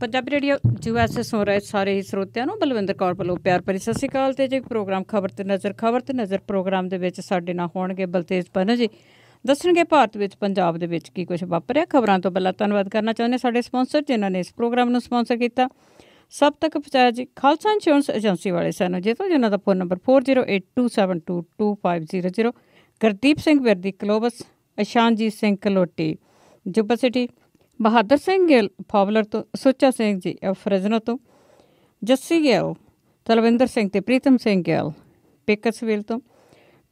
Punjabi radio USA ਸੁਣ ਰਹੇ ਸਾਰੇ ਹੀ ਸਰੋਤਿਆਂ ਨੂੰ ਬਲਵਿੰਦਰ ਕੌਰ ਵੱਲੋਂ ਪਿਆਰ ਭਰੀ ਸਤਿ ਸ਼੍ਰੀ ਅਕਾਲ। ਅਤੇ ਜੀ ਪ੍ਰੋਗਰਾਮ ਖਬਰ ਤੇ ਨਜ਼ਰ ਪ੍ਰੋਗਰਾਮ ਦੇ ਵਿੱਚ ਸਾਡੇ ਨਾਲ ਹੋਣਗੇ ਬਲਤੇਜ ਪੰਨ ਜੀ, ਦੱਸਣਗੇ ਭਾਰਤ ਵਿੱਚ ਪੰਜਾਬ ਦੇ ਵਿੱਚ ਕੀ ਕੁਛ ਵਾਪਰਿਆ। ਖਬਰਾਂ ਤੋਂ ਪਹਿਲਾਂ ਧੰਨਵਾਦ ਕਰਨਾ ਚਾਹੁੰਦੇ ਸਾਡੇ ਸਪਾਂਸਰ ਜਿਨ੍ਹਾਂ ਨੇ ਇਸ ਪ੍ਰੋਗਰਾਮ ਨੂੰ ਸਪਾਂਸਰ ਕੀਤਾ। ਸਭ ਤੱਕ ਪਹੁੰਚਾਇਆ ਜੀ ਖਾਲਸਾ ਇੰਸ਼ੋਰੈਂਸ ਏਜੰਸੀ ਵਾਲੇ ਸਾਨੂੰ ਜੇਤੋਂ ਜਿਨ੍ਹਾਂ ਦਾ phone number 4082722500। Gurdeep Singh Virdi Columbus, Ishanjeet Singh Kaloti Yuba City, Bahadur Singh Gill Fowler ਤੋਂ, ਸੁੱਚਾ ਸਿੰਘ ਜੀ ਫਰਜ਼ਨੋ ਤੋਂ, ਜੱਸੀ ਗਿੱਲ, ਤਲਵਿੰਦਰ ਸਿੰਘ ਅਤੇ ਪ੍ਰੀਤਮ ਸਿੰਘ ਗਿੱਲ ਪੇਕਰਸਵਿਲ ਤੋਂ,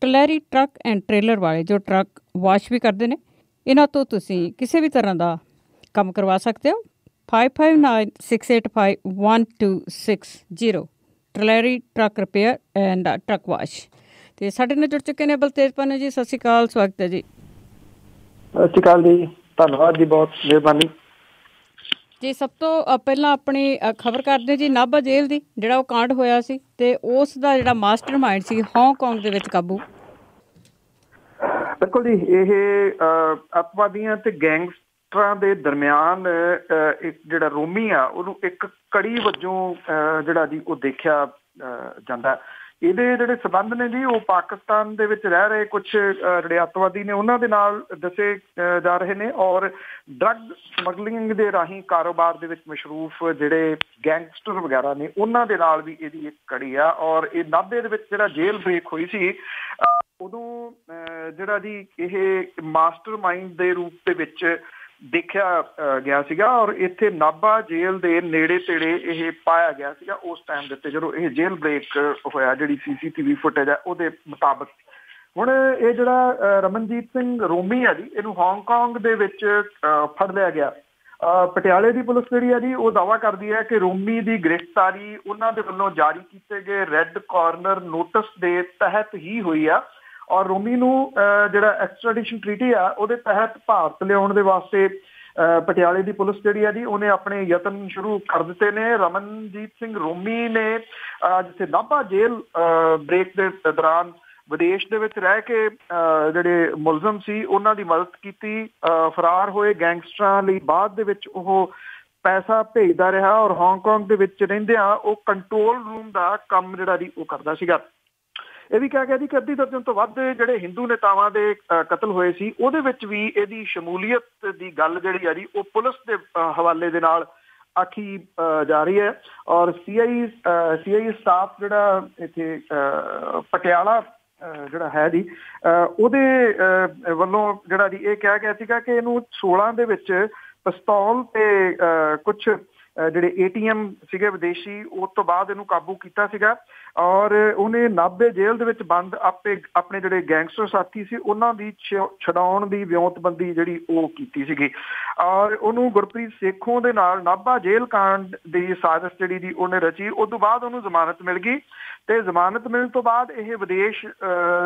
ਕਲੈਰੀ ਟਰੱਕ ਐਂਡ ਟ੍ਰੇਲਰ ਵਾਲੇ ਜੋ ਟਰੱਕ ਵਾਸ਼ ਵੀ ਕਰਦੇ ਨੇ, ਇਹਨਾਂ ਤੋਂ ਤੁਸੀਂ ਕਿਸੇ ਵੀ ਤਰ੍ਹਾਂ ਦਾ ਕੰਮ ਕਰਵਾ ਸਕਦੇ ਹੋ। 5596851260 Tulare truck repair and truck wash. ਅਤੇ ਸਾਡੇ ਨਾਲ ਜੁੜ ਚੁੱਕੇ ਨੇ ਬਲਤੇਜ ਪੰਨ ਜੀ। ਸਤਿ ਸ਼੍ਰੀ ਅਕਾਲ, ਸਵਾਗਤ ਹੈ ਜੀ। ਸਤਿ ਸ਼੍ਰੀ ਅਕਾਲ ਜੀ, ਧੰਨਵਾਦ ਜੀ, ਬਹੁਤ ਮਿਹਰਬਾਨੀ ਜੀ। ਸਭ ਤੋਂ ਪਹਿਲਾਂ ਆਪਣੀ ਖਬਰ ਕਰਦੇ ਜੀ ਨਾਭਾ ਜੇਲ੍ਹ ਦੀ, ਜਿਹੜਾ ਉਹ ਕਾਂਡ ਹੋਇਆ ਸੀ ਅਤੇ ਉਸ ਦਾ ਜਿਹੜਾ ਮਾਸਟਰ ਮਾਈਂਡ ਸੀ ਹਾਂਗਕਾਂਗ ਦੇ ਵਿੱਚ ਕਾਬੂ। ਬਿਲਕੁਲ ਜੀ, ਇਹ ਅੱਤਵਾਦੀਆਂ ਤੇ ਗੈਂਗਸਟਰਾਂ ਦੇ ਦਰਮਿਆਨ ਇੱਕ ਜਿਹੜਾ ਰੋਮੀ ਆ ਉਹਨੂੰ ਇੱਕ ਕੜੀ ਵਜੋਂ ਜਿਹੜਾ ਜੀ ਉਹ ਦੇਖਿਆ ਜਾਂਦਾ। ਇਹਦੇ ਜਿਹੜੇ ਸੰਬੰਧ ਨੇ ਜੀ ਉਹ ਪਾਕਿਸਤਾਨ ਦੇ ਵਿੱਚ ਰਹਿ ਰਹੇ ਕੁਛ ਜਿਹੜੇ ਅੱਤਵਾਦੀ ਨੇ ਉਹਨਾਂ ਦੇ ਨਾਲ ਦੱਸੇ ਜਾ ਰਹੇ ਨੇ, ਔਰ ਡਰੱਗ ਸਮਗਲਿੰਗ ਦੇ ਰਾਹੀਂ ਕਾਰੋਬਾਰ ਦੇ ਵਿੱਚ ਮਸ਼ਰੂਫ ਜਿਹੜੇ ਗੈਂਗਸਟਰ ਵਗੈਰਾ ਨੇ ਉਹਨਾਂ ਦੇ ਨਾਲ ਵੀ ਇਹਦੀ ਇੱਕ ਕੜੀ ਆ। ਔਰ ਇਹ ਨਾਭੇ ਦੇ ਵਿੱਚ ਜਿਹੜਾ ਜੇਲ੍ਹ ਬ੍ਰੇਕ ਹੋਈ ਸੀ ਉਦੋਂ ਜਿਹੜਾ ਜੀ ਇਹ ਮਾਸਟਰ ਮਾਈਂਡ ਦੇ ਰੂਪ ਦੇ ਵਿੱਚ ਦੇਖਿਆ ਗਿਆ ਸੀਗਾ, ਔਰ ਇੱਥੇ ਨਾਭਾ ਜੇਲ੍ਹ ਦੇ ਨੇੜੇ ਤੇੜੇ ਇਹ ਪਾਇਆ ਗਿਆ ਸੀਗਾ ਉਸ ਟਾਈਮ ਦੇ ਉੱਤੇ ਜਦੋਂ ਇਹ ਜੇਲ੍ਹ ਬ੍ਰੇਕ ਹੋਇਆ। ਜਿਹੜੀ CCTV ਫੁਟੇਜ ਹੈ ਉਹਦੇ ਮੁਤਾਬਕ ਹੁਣ ਇਹ ਜਿਹੜਾ ਰਮਨਜੀਤ ਸਿੰਘ ਰੋਮੀ ਆ ਜੀ, ਇਹਨੂੰ ਹਾਂਗਕਾਂਗ ਦੇ ਵਿੱਚ ਫੜ ਲਿਆ ਗਿਆ। ਪਟਿਆਲੇ ਦੀ ਪੁਲਿਸ ਜਿਹੜੀ ਹੈ ਜੀ ਉਹ ਦਾਅਵਾ ਕਰਦੀ ਹੈ ਕਿ ਰੋਮੀ ਦੀ ਗ੍ਰਿਫਤਾਰੀ ਉਹਨਾਂ ਦੇ ਵੱਲੋਂ ਜਾਰੀ ਕੀਤੇ ਗਏ ਰੈੱਡ ਕਾਰਨਰ ਨੋਟਿਸ ਦੇ ਤਹਿਤ ਹੀ ਹੋਈ ਆ, ਔਰ ਰੋਮੀ ਨੂੰ ਜਿਹੜਾ ਐਕਸਟ੍ਰੈਡੀਸ਼ਨ ਟਰੀਟੀ ਆ ਉਹਦੇ ਤਹਿਤ ਭਾਰਤ ਲਿਆਉਣ ਦੇ ਵਾਸਤੇ ਪਟਿਆਲੇ ਦੀ ਪੁਲਿਸ ਜਿਹੜੀ ਆ ਜੀ ਉਹਨੇ ਆਪਣੇ ਯਤਨ ਸ਼ੁਰੂ ਕਰ ਦਿੱਤੇ ਨੇ। ਰਮਨਜੀਤ ਸਿੰਘ ਰੋਮੀ ਨੇ ਜਿੱਥੇ ਨਾਭਾ ਜੇਲ੍ਹ ਬ੍ਰੇਕ ਦੇ ਦੌਰਾਨ ਵਿਦੇਸ਼ ਦੇ ਵਿੱਚ ਰਹਿ ਕੇ ਜਿਹੜੇ ਮੁਲਜ਼ਮ ਸੀ ਉਹਨਾਂ ਦੀ ਮਦਦ ਕੀਤੀ। ਫਰਾਰ ਹੋਏ ਗੈਂਗਸਟਰਾਂ ਲਈ ਬਾਅਦ ਦੇ ਵਿੱਚ ਉਹ ਪੈਸਾ ਭੇਜਦਾ ਰਿਹਾ, ਔਰ ਹਾਂਗਕਾਂਗ ਦੇ ਵਿੱਚ ਰਹਿੰਦਿਆਂ ਉਹ ਕੰਟਰੋਲ ਰੂਮ ਦਾ ਕੰਮ ਜਿਹੜਾ ਜੀ ਉਹ ਕਰਦਾ ਸੀਗਾ। ਇਹ ਵੀ ਕਿਹਾ ਗਿਆ ਜੀ ਕਿ ਅੱਧੀ ਦਰਜਨ ਤੋਂ ਵੱਧ ਜਿਹੜੇ ਹਿੰਦੂ ਨੇਤਾਵਾਂ ਦੇ ਕਤਲ ਹੋਏ ਸੀ ਉਹਦੇ ਵਿੱਚ ਵੀ ਇਹਦੀ ਸ਼ਮੂਲੀਅਤ ਦੀ ਗੱਲ ਜਿਹੜੀ ਆ ਜੀ ਉਹ ਪੁਲਿਸ ਦੇ ਹਵਾਲੇ ਦੇ ਨਾਲ ਆਖੀ ਜਾ ਰਹੀ ਹੈ। ਔਰ CI ਸਟਾਫ ਜਿਹੜਾ ਇੱਥੇ ਪਟਿਆਲਾ ਜਿਹੜਾ ਹੈ ਜੀ ਉਹਦੇ ਵੱਲੋਂ ਜਿਹੜਾ ਜੀ ਇਹ ਕਿਹਾ ਗਿਆ ਸੀਗਾ ਕਿ ਇਹਨੂੰ 16 ਦੇ ਵਿੱਚ ਪਿਸਤੌਲ ਤੇ ਕੁਛ ਜਿਹੜੇ ATM ਸੀਗੇ ਵਿਦੇਸ਼ੀ ਉਸ ਤੋਂ ਬਾਅਦ ਇਹਨੂੰ ਕਾਬੂ ਕੀਤਾ ਸੀਗਾ, ਔਰ ਉਹਨੇ ਨਾਭੇ ਜੇਲ੍ਹ ਦੇ ਵਿੱਚ ਬੰਦ ਆਪਣੇ ਜਿਹੜੇ ਗੈਂਗਸਟਰ ਸਾਥੀ ਸੀ ਉਹਨਾਂ ਦੀ ਛਡਾਉਣ ਦੀ ਵਿਉਂਤਬੰਦੀ ਜਿਹੜੀ ਉਹ ਕੀਤੀ ਸੀਗੀ। ਔਰ ਉਹਨੂੰ ਗੁਰਪ੍ਰੀਤ ਸੇਖੋਂ ਦੇ ਨਾਲ ਨਾਭਾ ਜੇਲ੍ਹ ਕਾਂਡ ਦੀ ਸਾਜ਼ਿਸ਼ ਜਿਹੜੀ ਦੀ ਉਹਨੇ ਰਚੀ। ਉਸ ਤੋਂ ਬਾਅਦ ਉਹਨੂੰ ਜ਼ਮਾਨਤ ਮਿਲ ਗਈ ਤੇ ਜ਼ਮਾਨਤ ਮਿਲਣ ਤੋਂ ਬਾਅਦ ਇਹ ਵਿਦੇਸ਼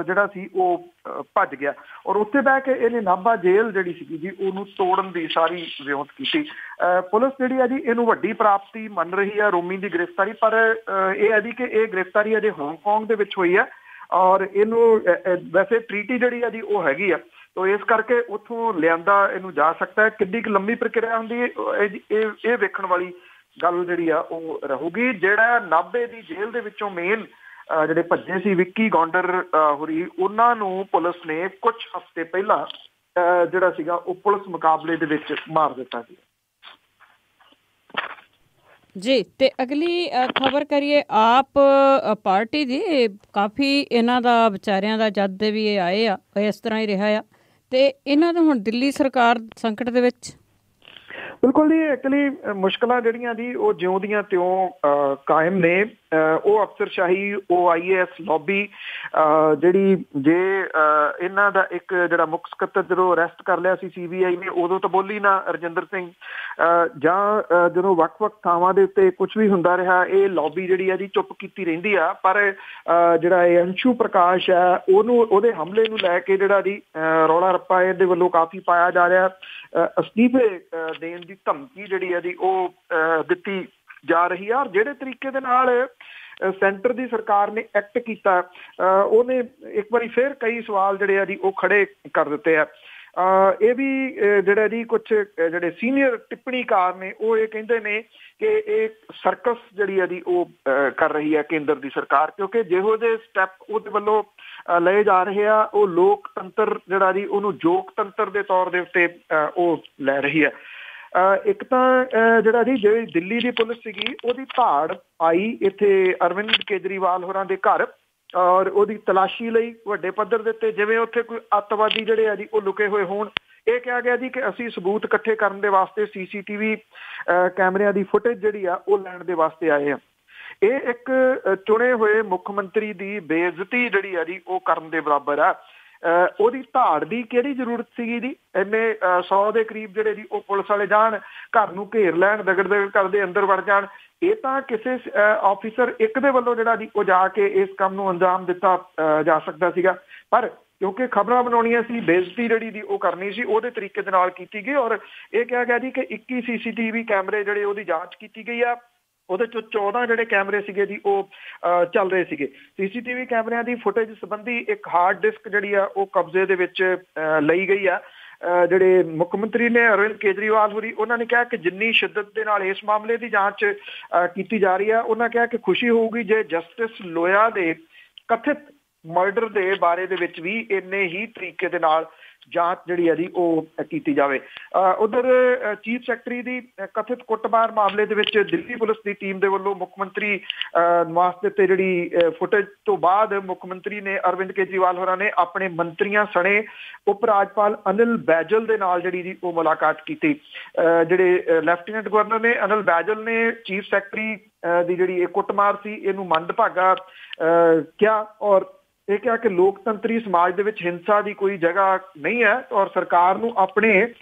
ਜਿਹੜਾ ਸੀ ਉਹ ਭੱਜ ਗਿਆ, ਔਰ ਉੱਥੇ ਬਹਿ ਕੇ ਇਹਨੇ ਨਾਭਾ ਜੇਲ੍ਹ ਜਿਹੜੀ ਸੀਗੀ ਜੀ ਉਹਨੂੰ ਤੋੜਨ ਦੀ ਸਾਰੀ ਵਿਉਂਤ ਕੀਤੀ। ਪੁਲਿਸ ਜਿਹੜੀ ਆ ਜੀ ਇਹਨੂੰ ਵੱਡੀ ਪ੍ਰਾਪਤੀ ਮੰਨ ਰਹੀ ਆ ਰੋਮੀ ਦੀ ਗ੍ਰਿਫਤਾਰੀ, ਪਰ ਇਹ ਹੈ ਜੀ ਕਿ ਇਹ ਗ੍ਰਿਫਤਾਰੀ ਅਜੇ ਹਾਂਗਕਾਂਗ ਦੇ ਵਿੱਚ ਹੋਈ ਹੈ, ਔਰ ਇਹਨੂੰ ਵੈਸੇ ਟਰੀਟੀ ਜਿਹੜੀ ਆ ਜੀ ਉਹ ਹੈਗੀ ਆ, ਤੋ ਇਸ ਕਰਕੇ ਉੱਥੋਂ ਲਿਆਂਦਾ ਇਹਨੂੰ ਜਾ ਸਕਦਾ ਹੈ। ਕਿੰਨੀ ਕੁ ਲੰਬੀ ਪ੍ਰਕਿਰਿਆ ਹੁੰਦੀ ਹੈ ਇਹ ਵੇਖਣ ਵਾਲੀ ਗੱਲ ਜਿਹੜੀ ਆ ਉਹ ਰਹੂਗੀ। ਜਿਹੜਾ ਨਾਭੇ ਦੀ ਜੇਲ੍ਹ ਦੇ ਵਿੱਚੋਂ ਮੇਨ ਜਿਹੜੇ ਭੱਜੇ ਸੀ ਵਿੱਕੀ ਗੌਂਡਰ ਹੋਰੀ, ਉਹਨਾਂ ਨੂੰ ਪੁਲਿਸ ਨੇ ਕੁਝ ਹਫ਼ਤੇ ਪਹਿਲਾਂ ਜਿਹੜਾ ਸੀਗਾ ਉਹ ਪੁਲਿਸ ਮੁਕਾਬਲੇ ਦੇ ਵਿੱਚ ਮਾਰ ਦਿੱਤਾ ਸੀ ਜੀ। ਤੇ ਅਗਲੀ ਖਬਰ ਕਰੀਏ ਆਪ ਪਾਰਟੀ ਦੀ। ਕਾਫੀ ਇਹਨਾਂ ਦਾ ਵਿਚਾਰਿਆਂ ਦਾ ਜਦ ਦੇ ਵੀ ਇਹ ਆਏ ਆ ਇਸ ਤਰ੍ਹਾਂ ਹੀ ਰਿਹਾ ਆ, ਤੇ ਇਹਨਾਂ ਦਾ ਹੁਣ ਦਿੱਲੀ ਸਰਕਾਰ ਸੰਕਟ ਦੇ ਵਿੱਚ। ਬਿਲਕੁਲ ਜੀ, ਐਕਚੁਅਲੀ ਮੁਸ਼ਕਿਲਾਂ ਜਿਹੜੀਆਂ ਜੀ ਉਹ ਜਿਉਂ ਦੀਆਂ ਤਿਉਂ ਕਾਇਮ ਨੇ। ਉਹ ਅਫਸਰਸ਼ਾਹੀ OIAS ਲੌਬੀ ਜਿਹੜੀ ਜੇ ਇਹਨਾਂ ਦਾ ਇੱਕ ਜਿਹੜਾ ਮੁੱਖ ਸਕੱਤਰ ਜਦੋਂ ਅਰੈਸਟ ਕਰ ਲਿਆ ਸੀ CBI ਨੇ ਉਦੋਂ ਤਾਂ ਬੋਲੀ ਨਾ ਰਜਿੰਦਰ ਸਿੰਘ, ਜਾਂ ਜਦੋਂ ਵੱਖ-ਵੱਖ ਥਾਵਾਂ ਦੇ ਉੱਤੇ ਕੁਛ ਵੀ ਹੁੰਦਾ ਰਿਹਾ ਇਹ ਲੌਬੀ ਜਿਹੜੀ ਆ ਜੀ ਚੁੱਪ ਕੀਤੀ ਰਹਿੰਦੀ ਆ। ਪਰ ਜਿਹੜਾ ਇਹ ਅੰਸ਼ੂ ਪ੍ਰਕਾਸ਼ ਹੈ ਉਹਦੇ ਹਮਲੇ ਨੂੰ ਲੈ ਕੇ ਜਿਹੜਾ ਜੀ ਰੌਲਾ ਰੱਪਾ ਇਹਦੇ ਵੱਲੋਂ ਕਾਫੀ ਪਾਇਆ ਜਾ ਰਿਹਾ। ਅਸਤੀਫੇ ਦੇਣ ਦੀ ਧਮਕੀ ਜਿਹੜੀ ਆ ਜੀ ਉਹ ਦਿੱਤੀ ਜਾ ਰਹੀ ਆ, ਔਰ ਜਿਹੜੇ ਤਰੀਕੇ ਦੇ ਨਾਲ ਸੈਂਟਰ ਦੀ ਸਰਕਾਰ ਨੇ ਐਕਟ ਕੀਤਾ ਉਹਨੇ ਇੱਕ ਵਾਰੀ ਫਿਰ ਕਈ ਸਵਾਲ ਜਿਹੜੇ ਆ ਜੀ ਉਹ ਖੜੇ ਕਰ ਦਿੱਤੇ ਆ। ਇਹ ਵੀ ਜਿਹੜਾ ਜੀ ਕੁਛ ਜਿਹੜੇ ਸੀਨੀਅਰ ਟਿੱਪਣੀਕਾਰ ਨੇ ਉਹ ਇਹ ਕਹਿੰਦੇ ਨੇ ਕਿ ਇਹ ਸਰਕਸ ਜਿਹੜੀ ਹੈ ਜੀ ਉਹ ਕਰ ਰਹੀ ਹੈ ਕੇਂਦਰ ਦੀ ਸਰਕਾਰ, ਕਿਉਂਕਿ ਜਿਹੋ ਜਿਹੇ ਸਟੈਪ ਉਹਦੇ ਵੱਲੋਂ ਲਏ ਜਾ ਰਹੇ ਆ ਉਹ ਲੋਕਤੰਤਰ ਜਿਹੜਾ ਜੀ ਉਹਨੂੰ ਯੋਗਤੰਤਰ ਦੇ ਤੌਰ ਦੇ ਉੱਤੇ ਉਹ ਲੈ ਰਹੀ ਹੈ। ਇੱਕ ਤਾਂ ਜਿਹੜਾ ਜੀ ਜਿਹੜੀ ਦਿੱਲੀ ਦੀ ਪੁਲਿਸ ਸੀਗੀ ਉਹਦੀ ਧਾੜ ਆਈ ਇੱਥੇ ਅਰਵਿੰਦ ਕੇਜਰੀਵਾਲ ਹੋਰਾਂ ਦੇ ਘਰ ਔਰ ਉਹਦੀ ਤਲਾਸ਼ੀ ਲਈ ਵੱਡੇ ਪੱਧਰ ਦੇ ਉੱਤੇ, ਜਿਵੇਂ ਉੱਥੇ ਕੋਈ ਅੱਤਵਾਦੀ ਜਿਹੜੇ ਆ ਜੀ ਉਹ ਲੁਕੇ ਹੋਏ ਹੋਣ। ਇਹ ਕਿਹਾ ਗਿਆ ਜੀ ਕਿ ਅਸੀਂ ਸਬੂਤ ਇਕੱਠੇ ਕਰਨ ਦੇ ਵਾਸਤੇ CCTV ਕੈਮਰਿਆਂ ਦੀ ਫੁਟੇਜ ਜਿਹੜੀ ਆ ਉਹ ਲੈਣ ਦੇ ਵਾਸਤੇ ਆਏ ਆ। ਇਹ ਇੱਕ ਚੁਣੇ ਹੋਏ ਮੁੱਖ ਮੰਤਰੀ ਦੀ ਬੇਇੱਜ਼ਤੀ ਜਿਹੜੀ ਆ ਜੀ ਉਹ ਕਰਨ ਦੇ ਬਰਾਬਰ ਆ। ਉਹਦੀ ਧਾੜ ਦੀ ਕਿਹੜੀ ਜ਼ਰੂਰਤ ਸੀਗੀ ਜੀ? ਇੰਨੇ 100 ਦੇ ਕਰੀਬ ਜਿਹੜੇ ਜੀ ਉਹ ਪੁਲਿਸ ਵਾਲੇ ਜਾਣ, ਘਰ ਨੂੰ ਘੇਰ ਲੈਣ, ਦਗੜ ਦਗੜ ਕਰਦੇ ਅੰਦਰ ਵੜ ਜਾਣ। ਇਹ ਤਾਂ ਕਿਸੇ ਆਫਿਸਰ ਇੱਕ ਦੇ ਵੱਲੋਂ ਜਿਹੜਾ ਜੀ ਉਹ ਜਾ ਕੇ ਇਸ ਕੰਮ ਨੂੰ ਅੰਜਾਮ ਦਿੱਤਾ ਜਾ ਸਕਦਾ ਸੀਗਾ, ਪਰ ਕਿਉਂਕਿ ਖਬਰਾਂ ਬਣਾਉਣੀਆਂ ਸੀ, ਬੇਇੱਜ਼ਤੀ ਜਿਹੜੀ ਦੀ ਉਹ ਕਰਨੀ ਸੀ, ਉਹਦੇ ਤਰੀਕੇ ਦੇ ਨਾਲ ਕੀਤੀ ਗਈ। ਔਰ ਇਹ ਕਿਹਾ ਗਿਆ ਜੀ ਕਿ 21 CCTV ਕੈਮਰੇ ਜਿਹੜੇ ਉਹਦੀ ਜਾਂਚ ਕੀਤੀ ਗਈ ਆ, ਉਹਦੇ ਚੋਂ 14 ਜਿਹੜੇ ਕੈਮਰੇ ਸੀਗੇ ਜੀ ਉਹ ਚੱਲ ਰਹੇ ਸੀਗੇ। CCTV ਕੈਮਰਿਆਂ ਦੀ ਫੁਟੇਜ ਸੰਬੰਧੀ ਇੱਕ ਹਾਰਡ ਡਿਸਕ ਜਿਹੜੀ ਆ ਉਹ ਕਬਜ਼ੇ ਦੇ ਵਿੱਚ ਲਈ ਗਈ ਆ। ਜਿਹੜੇ ਮੁੱਖ ਮੰਤਰੀ ਨੇ ਅਰਵਿੰਦ ਕੇਜਰੀਵਾਲ ਹੋਰੀ, ਉਹਨਾਂ ਨੇ ਕਿਹਾ ਕਿ ਜਿੰਨੀ ਸ਼ਿੱਦਤ ਦੇ ਨਾਲ ਇਸ ਮਾਮਲੇ ਦੀ ਜਾਂਚ ਕੀਤੀ ਜਾ ਰਹੀ ਆ, ਉਹਨਾਂ ਕਿਹਾ ਕਿ ਖੁਸ਼ੀ ਹੋਊਗੀ ਜੇ ਜਸਟਿਸ ਲੋਇਆ ਦੇ ਕਥਿਤ ਮਰਡਰ ਦੇ ਬਾਰੇ ਦੇ ਵਿੱਚ ਵੀ ਇੰਨੇ ਹੀ ਤਰੀਕੇ ਦੇ ਨਾਲ ਜਾਂਚ ਜਿਹੜੀ ਹੈ ਜੀ ਉਹ ਕੀਤੀ ਜਾਵੇ। ਉਧਰ ਚੀਫ ਸੈਕਟਰੀ ਦੀ ਕਥਿਤ ਕੁੱਟਮਾਰ ਮਾਮਲੇ ਦੇ ਵਿੱਚ ਦਿੱਲੀ ਪੁਲਿਸ ਦੀ ਟੀਮ ਦੇ ਵੱਲੋਂ ਮੁੱਖ ਮੰਤਰੀ ਨਿਵਾਸ ਦੇ ਉੱਤੇ ਜਿਹੜੀ ਫੁਟੇਜ ਤੋਂ ਬਾਅਦ ਮੁੱਖ ਮੰਤਰੀ ਨੇ ਅਰਵਿੰਦ ਕੇਜਰੀਵਾਲ ਹੋਰਾਂ ਨੇ ਆਪਣੇ ਮੰਤਰੀਆਂ ਸਣੇ ਉਪ ਰਾਜਪਾਲ ਅਨਿਲ ਬੈਜਲ ਦੇ ਨਾਲ ਜਿਹੜੀ ਜੀ ਉਹ ਮੁਲਾਕਾਤ ਕੀਤੀ। ਜਿਹੜੇ ਲੈਫਟੀਨੈਂਟ ਗਵਰਨਰ ਨੇ ਅਨਿਲ ਬੈਜਲ ਨੇ ਚੀਫ ਸੈਕਟਰੀ ਦੀ ਜਿਹੜੀ ਇਹ ਕੁੱਟਮਾਰ ਸੀ ਇਹਨੂੰ ਮੰਦਭਾਗਾ ਕਿਹਾ ਔਰ ਇਹ ਕਿਹਾ ਕਿ ਲੋਕਤੰਤਰੀ ਸਮਾਜ ਦੇ ਵਿੱਚ ਹਿੰਸਾ ਦੀ ਕੋਈ ਜਗ੍ਹਾ ਨਹੀਂ ਹੈ ਔਰ ਸਰਕਾਰ ਨੂੰ ਆਪਣੇ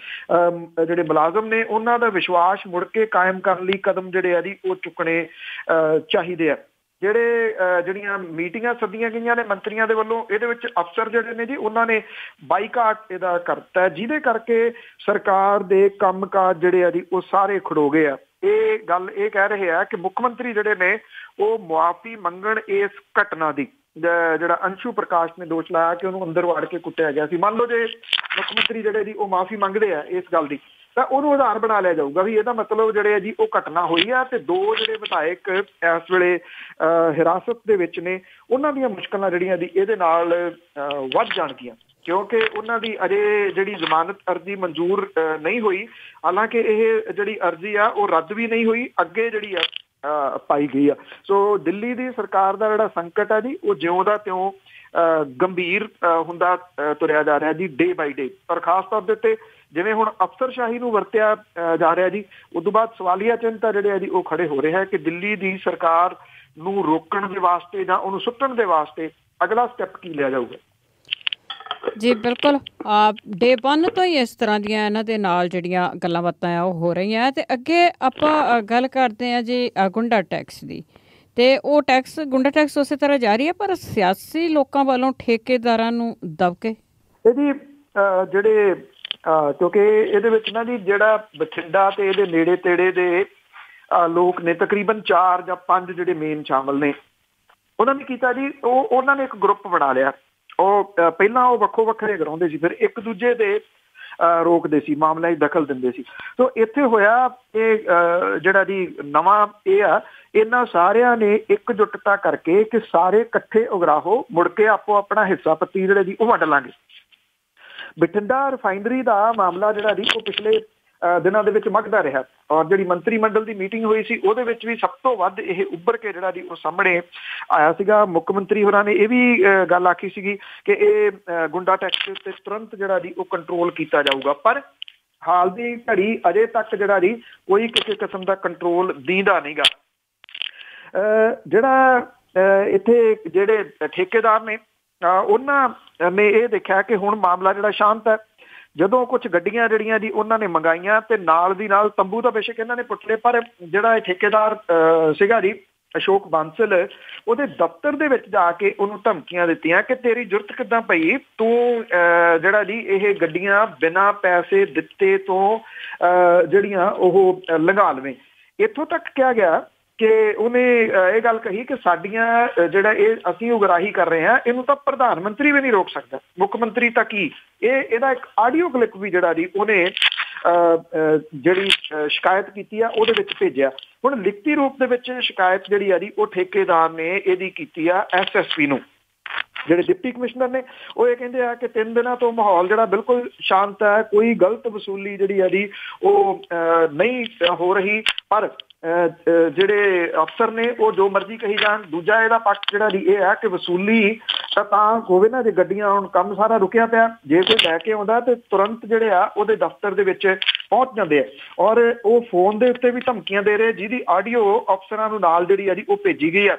ਜਿਹੜੇ ਮੁਲਾਜ਼ਮ ਨੇ ਉਹਨਾਂ ਦਾ ਵਿਸ਼ਵਾਸ ਮੁੜ ਕੇ ਕਾਇਮ ਕਰਨ ਲਈ ਕਦਮ ਜਿਹੜੇ ਆ ਜੀ ਉਹ ਚੁੱਕਣੇ ਚਾਹੀਦੇ ਆ। ਜਿਹੜੀਆਂ ਮੀਟਿੰਗਾਂ ਸੱਦੀਆਂ ਗਈਆਂ ਨੇ ਮੰਤਰੀਆਂ ਦੇ ਵੱਲੋਂ, ਇਹਦੇ ਵਿੱਚ ਅਫਸਰ ਜਿਹੜੇ ਨੇ ਜੀ ਉਹਨਾਂ ਨੇ ਬਾਈਕਾਟ ਇਹਦਾ ਕਰਤਾ, ਜਿਹਦੇ ਕਰਕੇ ਸਰਕਾਰ ਦੇ ਕੰਮਕਾਜ ਜਿਹੜੇ ਆ ਜੀ ਉਹ ਸਾਰੇ ਖੜੋ ਗਏ ਆ। ਇਹ ਗੱਲ ਇਹ ਕਹਿ ਰਹੇ ਆ ਕਿ ਮੁੱਖ ਮੰਤਰੀ ਜਿਹੜੇ ਨੇ ਉਹ ਮੁਆਫੀ ਮੰਗਣ ਇਸ ਘਟਨਾ ਦੀ। ਜਿਹੜਾ ਅੰਸ਼ੂ ਪ੍ਰਕਾਸ਼ ਨੇ ਦੋਸ਼ ਲਾਇਆ ਕਿ ਉਹਨੂੰ ਅੰਦਰ ਵਾੜ ਕੇ ਕੁੱਟਿਆ ਗਿਆ ਸੀ, ਮੰਨ ਲਓ ਜੇ ਮੁੱਖ ਮੰਤਰੀ ਜਿਹੜੇ ਜੀ ਉਹ ਮਾਫੀ ਮੰਗਦੇ ਆ ਇਸ ਗੱਲ ਦੀ, ਤਾਂ ਉਹਨੂੰ ਆਧਾਰ ਬਣਾ ਲਿਆ ਜਾਊਗਾ ਵੀ ਇਹਦਾ ਮਤਲਬ ਜਿਹੜੇ ਆ ਜੀ ਉਹ ਘਟਨਾ ਹੋਈ ਆ ਤੇ 2 ਜਿਹੜੇ ਵਿਧਾਇਕ ਇਸ ਵੇਲੇ ਹਿਰਾਸਤ ਦੇ ਵਿੱਚ ਨੇ, ਉਹਨਾਂ ਦੀਆਂ ਮੁਸ਼ਕਲਾਂ ਜਿਹੜੀਆਂ ਦੀ ਇਹਦੇ ਨਾਲ ਵੱਧ ਜਾਣਗੀਆਂ, ਕਿਉਂਕਿ ਉਹਨਾਂ ਦੀ ਅਜੇ ਜਿਹੜੀ ਜ਼ਮਾਨਤ ਅਰਜ਼ੀ ਮਨਜ਼ੂਰ ਨਹੀਂ ਹੋਈ। ਹਾਲਾਂਕਿ ਇਹ ਜਿਹੜੀ ਅਰਜ਼ੀ ਆ ਉਹ ਰੱਦ ਵੀ ਨਹੀਂ ਹੋਈ, ਅੱਗੇ ਜਿਹੜੀ ਆ ਪਾਈ ਗਈ ਆ। ਸੋ ਦਿੱਲੀ ਦੀ ਸਰਕਾਰ ਦਾ ਜਿਹੜਾ ਸੰਕਟ ਹੈ ਜੀ ਉਹ ਜਿਉਂ ਦਾ ਤਿਉਂ ਗੰਭੀਰ ਹੁੰਦਾ ਤੁਰਿਆ ਜਾ ਰਿਹਾ ਜੀ ਡੇ ਬਾਈ ਡੇ। ਪਰ ਖਾਸ ਤੌਰ ਦੇ ਉੱਤੇ ਜਿਵੇਂ ਹੁਣ ਅਫਸਰਸ਼ਾਹੀ ਨੂੰ ਵਰਤਿਆ ਜਾ ਰਿਹਾ ਜੀ, ਉਸ ਤੋਂ ਬਾਅਦ ਸਵਾਲੀਆ ਚਿੰਨ੍ਹ ਤਾਂ ਜਿਹੜੇ ਆ ਜੀ ਉਹ ਖੜੇ ਹੋ ਰਹੇ ਹੈ ਕਿ ਦਿੱਲੀ ਦੀ ਸਰਕਾਰ ਨੂੰ ਰੋਕਣ ਦੇ ਵਾਸਤੇ ਜਾਂ ਉਹਨੂੰ ਸੁੱਟਣ ਦੇ ਵਾਸਤੇ ਅਗਲਾ ਸਟੈਪ ਕੀ ਲਿਆ ਜਾਊਗਾ। ਜੀ ਬਿਲਕੁਲ, ਡੇ 1 ਤੋਂ ਹੀ ਇਸ ਤਰ੍ਹਾਂ ਦੀਆਂ ਇਹਨਾਂ ਦੇ ਨਾਲ ਜਿਹੜੀਆਂ ਗੱਲਾਂ ਬਾਤਾਂ ਆ ਉਹ ਹੋ ਰਹੀਆਂ। ਅਤੇ ਅੱਗੇ ਆਪਾਂ ਗੱਲ ਕਰਦੇ ਹਾਂ ਜੀ ਗੁੰਡਾ ਟੈਕਸ ਦੀ, ਅਤੇ ਉਹ ਟੈਕਸ ਗੁੰਡਾ ਟੈਕਸ ਉਸੇ ਤਰ੍ਹਾਂ ਜਾਰੀ ਹੈ ਪਰ ਸਿਆਸੀ ਲੋਕਾਂ ਵੱਲੋਂ ਠੇਕੇਦਾਰਾਂ ਨੂੰ ਦਬਕੇ ਇਹਦੀ ਜਿਹੜੇ ਕਿਉਂਕਿ ਇਹਦੇ ਵਿੱਚ ਨਾ ਜੀ ਜਿਹੜਾ ਬਠਿੰਡਾ ਤੇ ਇਹਦੇ ਨੇੜੇ ਤੇੜੇ ਦੇ ਲੋਕ ਨੇ, ਤਕਰੀਬਨ 4 ਜਾਂ 5 ਜਿਹੜੇ ਮੇਨ ਸ਼ਾਮਲ ਨੇ, ਉਹਨਾਂ ਨੇ ਕੀਤਾ ਜੀ ਉਹਨਾਂ ਨੇ ਇੱਕ ਗਰੁੱਪ ਬਣਾ ਲਿਆ। ਉਹ ਪਹਿਲਾਂ ਉਹ ਵੱਖੋ ਵੱਖਰੇ ਕਰਾਉਂਦੇ ਸੀ, ਫਿਰ ਇੱਕ ਦੂਜੇ ਦੇ ਰੋਕਦੇ ਸੀ, ਮਾਮਲਿਆਂ 'ਚ ਦਖਲ ਦਿੰਦੇ ਸੀ। ਸੋ ਇੱਥੇ ਹੋਇਆ ਇਹ ਜਿਹੜਾ ਜੀ ਨਵਾਂ ਇਹ ਆ, ਇਹਨਾਂ ਸਾਰਿਆਂ ਨੇ ਇਕਜੁੱਟਤਾ ਕਰਕੇ ਕਿ ਸਾਰੇ ਇਕੱਠੇ ਉਗਰਾਹੋ, ਮੁੜ ਕੇ ਆਪੋ ਆਪਣਾ ਹਿੱਸਾ ਪੱਤੀ ਜਿਹੜੇ ਜੀ ਉਹ ਵੰਡ ਲਾਂਗੇ। ਬਠਿੰਡਾ ਰਿਫਾਈਨਰੀ ਦਾ ਮਾਮਲਾ ਜਿਹੜਾ ਜੀ ਉਹ ਪਿਛਲੇ ਦਿਨਾਂ ਦੇ ਵਿੱਚ ਮੱਘਦਾ ਰਿਹਾ ਔਰ ਜਿਹੜੀ ਮੰਤਰੀ ਮੰਡਲ ਦੀ ਮੀਟਿੰਗ ਹੋਈ ਸੀ ਉਹਦੇ ਵਿੱਚ ਵੀ ਸਭ ਤੋਂ ਵੱਧ ਇਹ ਉੱਭਰ ਕੇ ਜਿਹੜਾ ਜੀ ਉਹ ਸਾਹਮਣੇ ਆਇਆ ਸੀਗਾ। ਮੁੱਖ ਮੰਤਰੀ ਹੋਰਾਂ ਨੇ ਇਹ ਵੀ ਗੱਲ ਆਖੀ ਸੀਗੀ ਕਿ ਇਹ ਗੁੰਡਾ ਟੈਕਸ ਤੇ ਤੁਰੰਤ ਜਿਹੜਾ ਜੀ ਉਹ ਕੰਟਰੋਲ ਕੀਤਾ ਜਾਊਗਾ, ਪਰ ਹਾਲ ਦੀ ਘੜੀ ਅਜੇ ਤੱਕ ਜਿਹੜਾ ਜੀ ਕੋਈ ਕਿਸੇ ਕਿਸਮ ਦਾ ਕੰਟਰੋਲ ਦੀਂਦਾ ਨਹੀਂਗਾ। ਜਿਹੜਾ ਇੱਥੇ ਜਿਹੜੇ ਠੇਕੇਦਾਰ ਨੇ ਉਹਨਾਂ ਨੇ ਇਹ ਦੇਖਿਆ ਕਿ ਹੁਣ ਮਾਮਲਾ ਜਿਹੜਾ ਸ਼ਾਂਤ ਹੈ। ਜਦੋਂ ਕੁਝ ਗੱਡੀਆਂ ਜਿਹੜੀਆਂ ਜੀ ਉਹਨਾਂ ਨੇ ਮੰਗਾਈਆਂ ਤੇ ਨਾਲ ਦੀ ਨਾਲ ਤੰਬੂ ਤਾਂ ਬੇਸ਼ੱਕ ਇਹਨਾਂ ਨੇ ਪੁੱਟਲੇ, ਪਰ ਜਿਹੜਾ ਇਹ ਠੇਕੇਦਾਰ ਸੀਗਾ ਜੀ ਅਸ਼ੋਕ ਬਾਂਸਲ, ਉਹਦੇ ਦਫ਼ਤਰ ਦੇ ਵਿੱਚ ਜਾ ਕੇ ਉਹਨੂੰ ਧਮਕੀਆਂ ਦਿੱਤੀਆਂ ਕਿ ਤੇਰੀ ਜ਼ਰੂਰਤ ਕਿੱਦਾਂ ਪਈ, ਤੂੰ ਜਿਹੜਾ ਜੀ ਇਹ ਗੱਡੀਆਂ ਬਿਨਾਂ ਪੈਸੇ ਦਿੱਤੇ ਤੋਂ ਜਿਹੜੀਆਂ ਉਹ ਲੰਘਾ ਲਵੇਂ। ਇੱਥੋਂ ਤੱਕ ਕਿਹਾ ਗਿਆ ਕਿ ਉਹਨੇ ਇਹ ਗੱਲ ਕਹੀ ਕਿ ਸਾਡੀਆਂ ਜਿਹੜਾ ਇਹ ਅਸੀਂ ਉਗਰਾਹੀ ਕਰ ਰਹੇ ਹਾਂ ਇਹਨੂੰ ਤਾਂ ਪ੍ਰਧਾਨ ਮੰਤਰੀ ਵੀ ਨਹੀਂ ਰੋਕ ਸਕਦਾ, ਮੁੱਖ ਮੰਤਰੀ ਤਾਂ ਕੀ। ਇਹਦਾ ਇੱਕ ਆਡੀਓ ਕਲਿੱਪ ਵੀ ਜਿਹੜਾ ਜੀ ਉਹਨੇ ਜਿਹੜੀ ਸ਼ਿਕਾਇਤ ਕੀਤੀ ਆ ਉਹਦੇ ਵਿੱਚ ਭੇਜਿਆ। ਹੁਣ ਲਿਖਤੀ ਰੂਪ ਦੇ ਵਿੱਚ ਸ਼ਿਕਾਇਤ ਜਿਹੜੀ ਆ ਜੀ ਉਹ ਠੇਕੇਦਾਰ ਨੇ ਇਹਦੀ ਕੀਤੀ ਆ SSP ਨੂੰ। ਜਿਹੜੇ ਡਿਪਟੀ ਕਮਿਸ਼ਨਰ ਨੇ ਉਹ ਇਹ ਕਹਿੰਦੇ ਆ ਕਿ 3 ਦਿਨਾਂ ਤੋਂ ਮਾਹੌਲ ਜਿਹੜਾ ਬਿਲਕੁਲ ਸ਼ਾਂਤ ਹੈ, ਕੋਈ ਗਲਤ ਵਸੂਲੀ ਜਿਹੜੀ ਆ ਜੀ ਉਹ ਨਹੀਂ ਹੋ ਰਹੀ, ਪਰ ਜਿਹੜੇ ਅਫਸਰ ਨੇ ਉਹ ਜੋ ਮਰਜ਼ੀ ਕਹੀ ਜਾਣ। ਦੂਜਾ ਇਹਦਾ ਪੱਖ ਜਿਹੜਾ ਜੀ ਇਹ ਹੈ ਕਿ ਵਸੂਲੀ ਤਾਂ ਹੋਵੇ ਨਾ, ਜੇ ਗੱਡੀਆਂ ਹੁਣ ਕੰਮ ਸਾਰਾ ਰੁਕਿਆ ਪਿਆ, ਜੇ ਕੋਈ ਲੈ ਕੇ ਆਉਂਦਾ ਤੇ ਤੁਰੰਤ ਜਿਹੜੇ ਆ ਉਹਦੇ ਦਫ਼ਤਰ ਦੇ ਵਿੱਚ ਪਹੁੰਚ ਜਾਂਦੇ ਆ, ਔਰ ਉਹ ਫੋਨ ਦੇ ਉੱਤੇ ਵੀ ਧਮਕੀਆਂ ਦੇ ਰਹੇ, ਜਿਹਦੀ ਆਡੀਓ ਅਫਸਰਾਂ ਨੂੰ ਨਾਲ ਜਿਹੜੀ ਆ ਜੀ ਉਹ ਭੇਜੀ ਗਈ ਆ।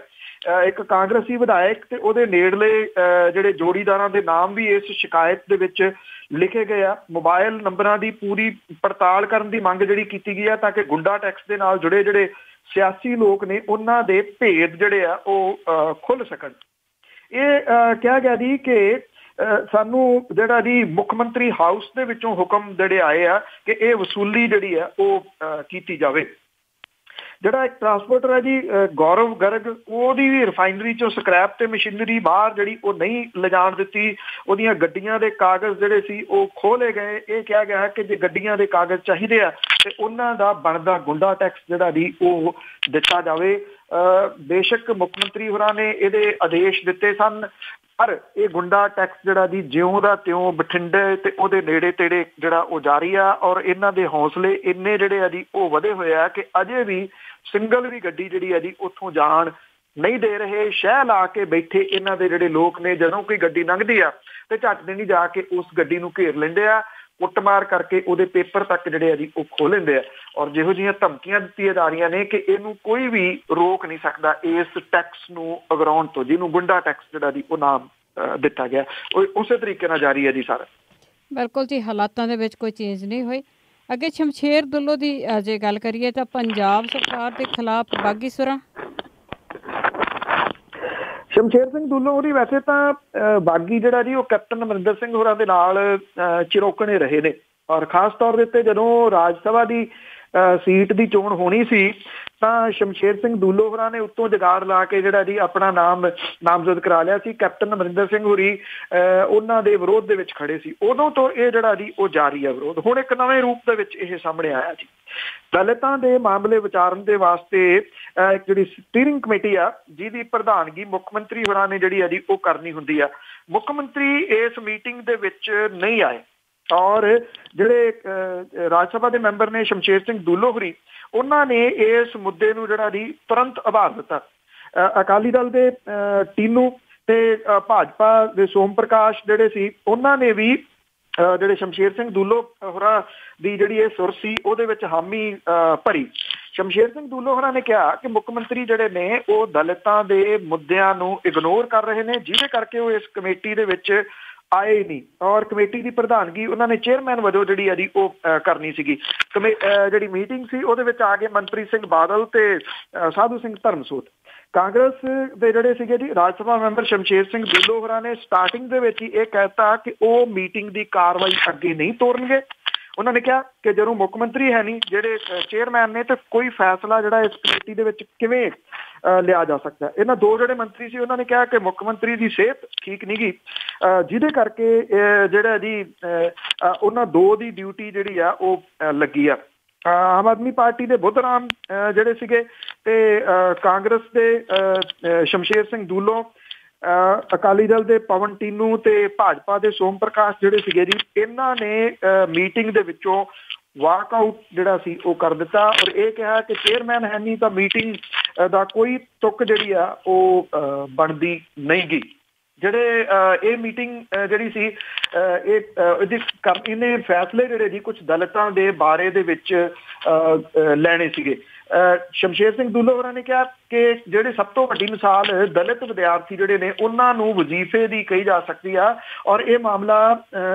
ਇੱਕ ਕਾਂਗਰਸੀ ਵਿਧਾਇਕ ਤੇ ਉਹਦੇ ਨੇੜਲੇ ਜਿਹੜੇ ਜੋੜੀਦਾਰਾਂ ਦੇ ਨਾਮ ਵੀ ਇਸ ਸ਼ਿਕਾਇਤ ਦੇ ਵਿੱਚ ਲਿਖੇ ਗਏ ਆ। ਮੋਬਾਈਲ ਨੰਬਰਾਂ ਦੀ ਪੂਰੀ ਪੜਤਾਲ ਕਰਨ ਦੀ ਮੰਗ ਜਿਹੜੀ ਕੀਤੀ ਗਈ ਆ ਤਾਂ ਕਿ ਗੁੰਡਾ ਟੈਕਸ ਦੇ ਨਾਲ ਜੁੜੇ ਜਿਹੜੇ ਸਿਆਸੀ ਲੋਕ ਨੇ ਉਹਨਾਂ ਦੇ ਭੇਦ ਜਿਹੜੇ ਆ ਉਹ ਖੁੱਲ ਸਕਣ। ਇਹ ਕਿਹਾ ਗਿਆ ਜੀ ਕਿ ਸਾਨੂੰ ਜਿਹੜਾ ਜੀ ਮੁੱਖ ਮੰਤਰੀ ਹਾਊਸ ਦੇ ਵਿੱਚੋਂ ਹੁਕਮ ਜਿਹੜੇ ਆਏ ਆ ਕਿ ਇਹ ਵਸੂਲੀ ਜਿਹੜੀ ਆ ਉਹ ਕੀਤੀ ਜਾਵੇ। ਜਿਹੜਾ ਇੱਕ ਟਰਾਂਸਪੋਰਟਰ ਹੈ ਜੀ ਗੌਰਵ ਗਰਗ, ਉਹਦੀ ਵੀ ਰਿਫਾਈਨਰੀ ਚੋਂ ਸਕ੍ਰੈਪ ਤੇ ਮਸ਼ੀਨਰੀ ਬਾਹਰ ਜਿਹੜੀ ਉਹ ਨਹੀਂ ਲਿਜਾਣ ਦਿੱਤੀ, ਉਹਦੀਆਂ ਗੱਡੀਆਂ ਦੇ ਕਾਗਜ਼ ਜਿਹੜੇ ਸੀ ਉਹ ਖੋਲੇ ਗਏ। ਇਹ ਕਿਹਾ ਗਿਆ ਕਿ ਜੇ ਗੱਡੀਆਂ ਦੇ ਕਾਗਜ਼ ਚਾਹੀਦੇ ਆ ਤੇ ਉਹਨਾਂ ਦਾ ਬਣਦਾ ਗੁੰਡਾ ਟੈਕਸ ਜਿਹੜਾ ਜੀ ਉਹ ਦਿੱਤਾ ਜਾਵੇ। ਬੇਸ਼ੱਕ ਮੁੱਖ ਮੰਤਰੀ ਹੋਰਾਂ ਨੇ ਇਹਦੇ ਆਦੇਸ਼ ਦਿੱਤੇ ਸਨ, ਪਰ ਇਹ ਗੁੰਡਾ ਟੈਕਸ ਜਿਹੜਾ ਜੀ ਜਿਉਂ ਦਾ ਤਿਉਂ ਬਠਿੰਡੇ ਤੇ ਉਹਦੇ ਨੇੜੇ ਤੇੜੇ ਜਿਹੜਾ ਉਹ ਜਾਰੀ ਆ, ਔਰ ਇਹਨਾਂ ਦੇ ਹੌਸਲੇ ਇੰਨੇ ਜਿਹੜੇ ਆ ਜੀ ਉਹ ਵਧੇ ਹੋਏ ਆ ਕਿ ਅਜੇ ਵੀ ਸਿੰਗਲ ਵੀ ਗੱਡੀ ਜਿਹੜੀ ਆ ਜੀ ਉੱਥੋਂ ਜਾਣ ਨਹੀਂ ਦੇ ਰਹੇ। ਸ਼ਹਿ ਲਾ ਕੇ ਬੈਠੇ ਇਹਨਾਂ ਦੇ ਜਿਹੜੇ ਲੋਕ ਨੇ, ਜਦੋਂ ਕੋਈ ਗੱਡੀ ਲੰਘਦੀ ਆ ਤੇ ਝੱਟ ਦੇ ਨਹੀਂ ਜਾ ਕੇ ਉਸ ਗੱਡੀ ਨੂੰ ਘੇਰ ਲੈਂਦੇ ਆ, ਕੁੱਟਮਾਰ ਕਰਕੇ ਉਹਦੇ ਪੇਪਰ ਤੱਕ ਜਿਹੜੇ ਆ ਜੀ ਉਹ ਖੋਹ ਲੈਂਦੇ ਆ। ਔਰ ਜਿਹੋ ਜਿਹੀਆਂ ਧਮਕੀਆਂ ਦਿੱਤੀਆਂ ਜਾ ਰਹੀਆਂ ਨੇ ਕਿ ਇਹਨੂੰ ਕੋਈ ਵੀ ਰੋਕ ਨਹੀਂ ਸਕਦਾ ਇਸ ਟੈਕਸ ਨੂੰ ਅਗਰਾਉਣ ਤੋਂ, ਜਿਹਨੂੰ ਗੁੰਡਾ ਟੈਕਸ ਜਿਹੜਾ ਜੀ ਉਹ ਨਾਮ ਦਿੱਤਾ ਗਿਆ, ਉਹ ਉਸੇ ਤਰੀਕੇ ਨਾਲ ਜਾਰੀ ਹੈ ਜੀ ਸਾਰਾ। ਬਿਲਕੁਲ ਜੀ, ਹਾਲਾਤਾਂ ਦੇ ਵਿੱਚ ਕੋਈ ਚੇਂਜ ਨਹੀਂ ਹੋਈ। ਅੱਗੇ ਸ਼ਮਸ਼ੇਰ ਦੁੱਲੋ ਦੀ ਜੇ ਗੱਲ ਕਰੀਏ ਤਾਂ ਪੰਜਾਬ ਸਰਕਾਰ ਦੇ ਖਿਲਾਫ ਬਾਗੀ ਸੁਰਾਂ। ਸ਼ਮਸ਼ੇਰ ਸਿੰਘ ਦੁੱਲੋ ਉਹਦੀ ਵੈਸੇ ਤਾਂ ਬਾਗੀ ਜਿਹੜਾ ਜੀ ਉਹ ਕੈਪਟਨ ਅਮਰਿੰਦਰ ਸਿੰਘ ਹੋਰਾਂ ਦੇ ਨਾਲ ਚਿਰੋਕਣੇ ਰਹੇ ਨੇ, ਔਰ ਖਾਸ ਤੌਰ ਦੇ ਉੱਤੇ ਜਦੋਂ ਰਾਜ ਸਭਾ ਦੀ ਸੀਟ ਦੀ ਚੋਣ ਹੋਣੀ ਸੀ ਤਾਂ ਸ਼ਮਸ਼ੇਰ ਸਿੰਘ ਦੁੱਲੋ ਹੋਰਾਂ ਨੇ ਉੱਤੋਂ ਜਗਾੜ ਲਾ ਕੇ ਜਿਹੜਾ ਜੀ ਆਪਣਾ ਨਾਮਜ਼ਦ ਕਰਾ ਲਿਆ ਸੀ। ਕੈਪਟਨ ਅਮਰਿੰਦਰ ਸਿੰਘ ਹੋਰੀ ਉਹਨਾਂ ਦੇ ਵਿਰੋਧ ਦੇ ਵਿੱਚ ਖੜੇ ਸੀ। ਉਦੋਂ ਤੋਂ ਇਹ ਜਿਹੜਾ ਜੀ ਉਹ ਜਾਰੀ ਹੈ ਵਿਰੋਧ। ਹੁਣ ਇੱਕ ਨਵੇਂ ਰੂਪ ਦੇ ਵਿੱਚ ਇਹ ਸਾਹਮਣੇ ਆਇਆ ਜੀ। ਦਲਿਤਾਂ ਦੇ ਮਾਮਲੇ ਵਿਚਾਰਨ ਦੇ ਵਾਸਤੇ ਇੱਕ ਜਿਹੜੀ ਸਟੀਅਰਿੰਗ ਕਮੇਟੀ ਆ, ਜਿਹਦੀ ਪ੍ਰਧਾਨਗੀ ਮੁੱਖ ਮੰਤਰੀ ਹੋਰਾਂ ਨੇ ਜਿਹੜੀ ਆ ਜੀ ਉਹ ਕਰਨੀ ਹੁੰਦੀ ਆ। ਮੁੱਖ ਮੰਤਰੀ ਇਸ ਮੀਟਿੰਗ ਦੇ ਵਿੱਚ ਨਹੀਂ ਆਏ, ਔਰ ਜਿਹੜੇ ਰਾਜ ਸਭਾ ਦੇ ਮੈਂਬਰ ਨੇ ਸ਼ਮਸ਼ੇਰ ਸਿੰਘ ਦੁੱਲੋ ਹੋਰੀ, ਉਹਨਾਂ ਨੇ ਇਸ ਮੁੱਦੇ ਨੂੰ ਜਿਹੜਾ ਜੀ ਤੁਰੰਤ ਆਭਾਰ ਦਿੱਤਾ। ਅਕਾਲੀ ਦਲ ਦੇ ਟੀਨੂ ਤੇ ਭਾਜਪਾ ਦੇ ਸੋਮ ਪ੍ਰਕਾਸ਼ ਜਿਹੜੇ ਸੀ, ਉਹਨਾਂ ਨੇ ਵੀ ਜਿਹੜੇ ਸ਼ਮਸ਼ੇਰ ਸਿੰਘ ਦੁੱਲੋ ਹੋਰਾਂ ਦੀ ਜਿਹੜੀ ਇਹ ਸੁਰ ਸੀ ਉਹਦੇ ਵਿੱਚ ਹਾਮੀ ਭਰੀ। ਸ਼ਮਸ਼ੇਰ ਸਿੰਘ ਦੁੱਲੋ ਹੋਰਾਂ ਨੇ ਕਿਹਾ ਕਿ ਮੁੱਖ ਮੰਤਰੀ ਜਿਹੜੇ ਨੇ ਉਹ ਦਲਿਤਾਂ ਦੇ ਮੁੱਦਿਆਂ ਨੂੰ ਇਗਨੋਰ ਕਰ ਰਹੇ ਨੇ, ਜਿਹਦੇ ਕਰਕੇ ਉਹ ਇਸ ਕਮੇਟੀ ਦੇ ਵਿੱਚ ਆਏ ਨਹੀਂ, ਔਰ ਕਮੇਟੀ ਦੀ ਪ੍ਰਧਾਨਗੀ ਉਹਨਾਂ ਨੇ ਚੇਅਰਮੈਨ ਵਜੋਂ ਜਿਹੜੀ ਆ ਜੀ ਉਹ ਕਰਨੀ ਸੀਗੀ। ਜਿਹੜੀ ਮੀਟਿੰਗ ਸੀ ਉਹਦੇ ਵਿੱਚ ਆ ਗਏ ਮਨਪ੍ਰੀਤ ਸਿੰਘ ਬਾਦਲ ਤੇ ਸਾਧੂ ਸਿੰਘ ਧਰਮਸੋਤ। ਕਾਂਗਰਸ ਦੇ ਜਿਹੜੇ ਸੀਗੇ ਜੀ ਰਾਜ ਸਭਾ ਮੈਂਬਰ ਸ਼ਮਸ਼ੇਰ ਸਿੰਘ ਦੁੱਲੋ ਹੋਰਾਂ ਨੇ ਸਟਾਰਟਿੰਗ ਦੇ ਵਿੱਚ ਹੀ ਇਹ ਕਹਿਤਾ ਕਿ ਉਹ ਮੀਟਿੰਗ ਦੀ ਕਾਰਵਾਈ ਅੱਗੇ ਨਹੀਂ ਤੋਰਨਗੇ। ਉਹਨਾਂ ਨੇ ਕਿਹਾ ਕਿ ਜਦੋਂ ਮੁੱਖ ਮੰਤਰੀ ਹੈ ਨਹੀਂ, ਜਿਹੜੇ ਚੇਅਰਮੈਨ ਨੇ, ਤੇ ਕੋਈ ਫੈਸਲਾ ਜਿਹੜਾ ਇਸ ਕਮੇਟੀ ਦੇ ਵਿੱਚ ਕਿਵੇਂ ਲਿਆ ਜਾ ਸਕਦਾ। ਇਹਨਾਂ ਦੋ ਜਿਹੜੇ ਮੰਤਰੀ ਸੀ ਉਹਨਾਂ ਨੇ ਕਿਹਾ ਕਿ ਮੁੱਖ ਮੰਤਰੀ ਦੀ ਸਿਹਤ ਠੀਕ ਨਹੀਂ ਗੀ, ਜਿਹਦੇ ਕਰਕੇ ਜਿਹੜਾ ਜੀ ਉਹਨਾਂ ਦੋ ਦੀ ਡਿਊਟੀ ਜਿਹੜੀ ਆ ਉਹ ਲੱਗੀ ਆ। ਆਮ ਆਦਮੀ ਪਾਰਟੀ ਦੇ ਬੁੱਧ ਰਾਮ ਜਿਹੜੇ ਸੀਗੇ ਤੇ ਕਾਂਗਰਸ ਦੇ ਸ਼ਮਸ਼ੇਰ ਸਿੰਘ ਦੁੱਲੋ, ਅਕਾਲੀ ਦਲ ਦੇ ਪਵਨ ਟੀਨੂ ਤੇ ਭਾਜਪਾ ਦੇ ਸੋਮ ਪ੍ਰਕਾਸ਼ ਜਿਹੜੇ ਸੀਗੇ ਜੀ, ਇਹਨਾਂ ਨੇ ਮੀਟਿੰਗ ਦੇ ਵਿੱਚੋਂ ਵਾਕ ਆਊਟ ਜਿਹੜਾ ਸੀ ਉਹ ਕਰ ਦਿੱਤਾ, ਔਰ ਇਹ ਕਿਹਾ ਕਿ ਚੇਅਰਮੈਨ ਹੈ ਨਹੀਂ ਤਾਂ ਮੀਟਿੰਗ ਦਾ ਕੋਈ ਤੁਕ ਜਿਹੜੀ ਆ ਉਹ ਬਣਦੀ ਨਹੀਂ ਗੀ। ਜਿਹੜੇ ਇਹ ਮੀਟਿੰਗ ਜਿਹੜੀ ਸੀ ਇਹਨੇ ਫੈਸਲੇ ਜਿਹੜੇ ਜੀ ਕੁਝ ਦਲਿਤਾਂ ਦੇ ਬਾਰੇ ਦੇ ਵਿੱਚ ਲੈਣੇ ਸੀਗੇ। ਸ਼ਮਸ਼ੇਰ ਸਿੰਘ ਦੁੱਲੋ ਹੋਰਾਂ ਨੇ ਕਿਹਾ ਕਿ ਜਿਹੜੇ ਸਭ ਤੋਂ ਵੱਡੀ ਮਿਸਾਲ ਦਲਿਤ ਵਿਦਿਆਰਥੀ ਜਿਹੜੇ ਨੇ ਉਹਨਾਂ ਨੂੰ ਵਜ਼ੀਫੇ ਦੀ ਕਹੀ ਜਾ ਸਕਦੀ ਆ, ਔਰ ਇਹ ਮਾਮਲਾ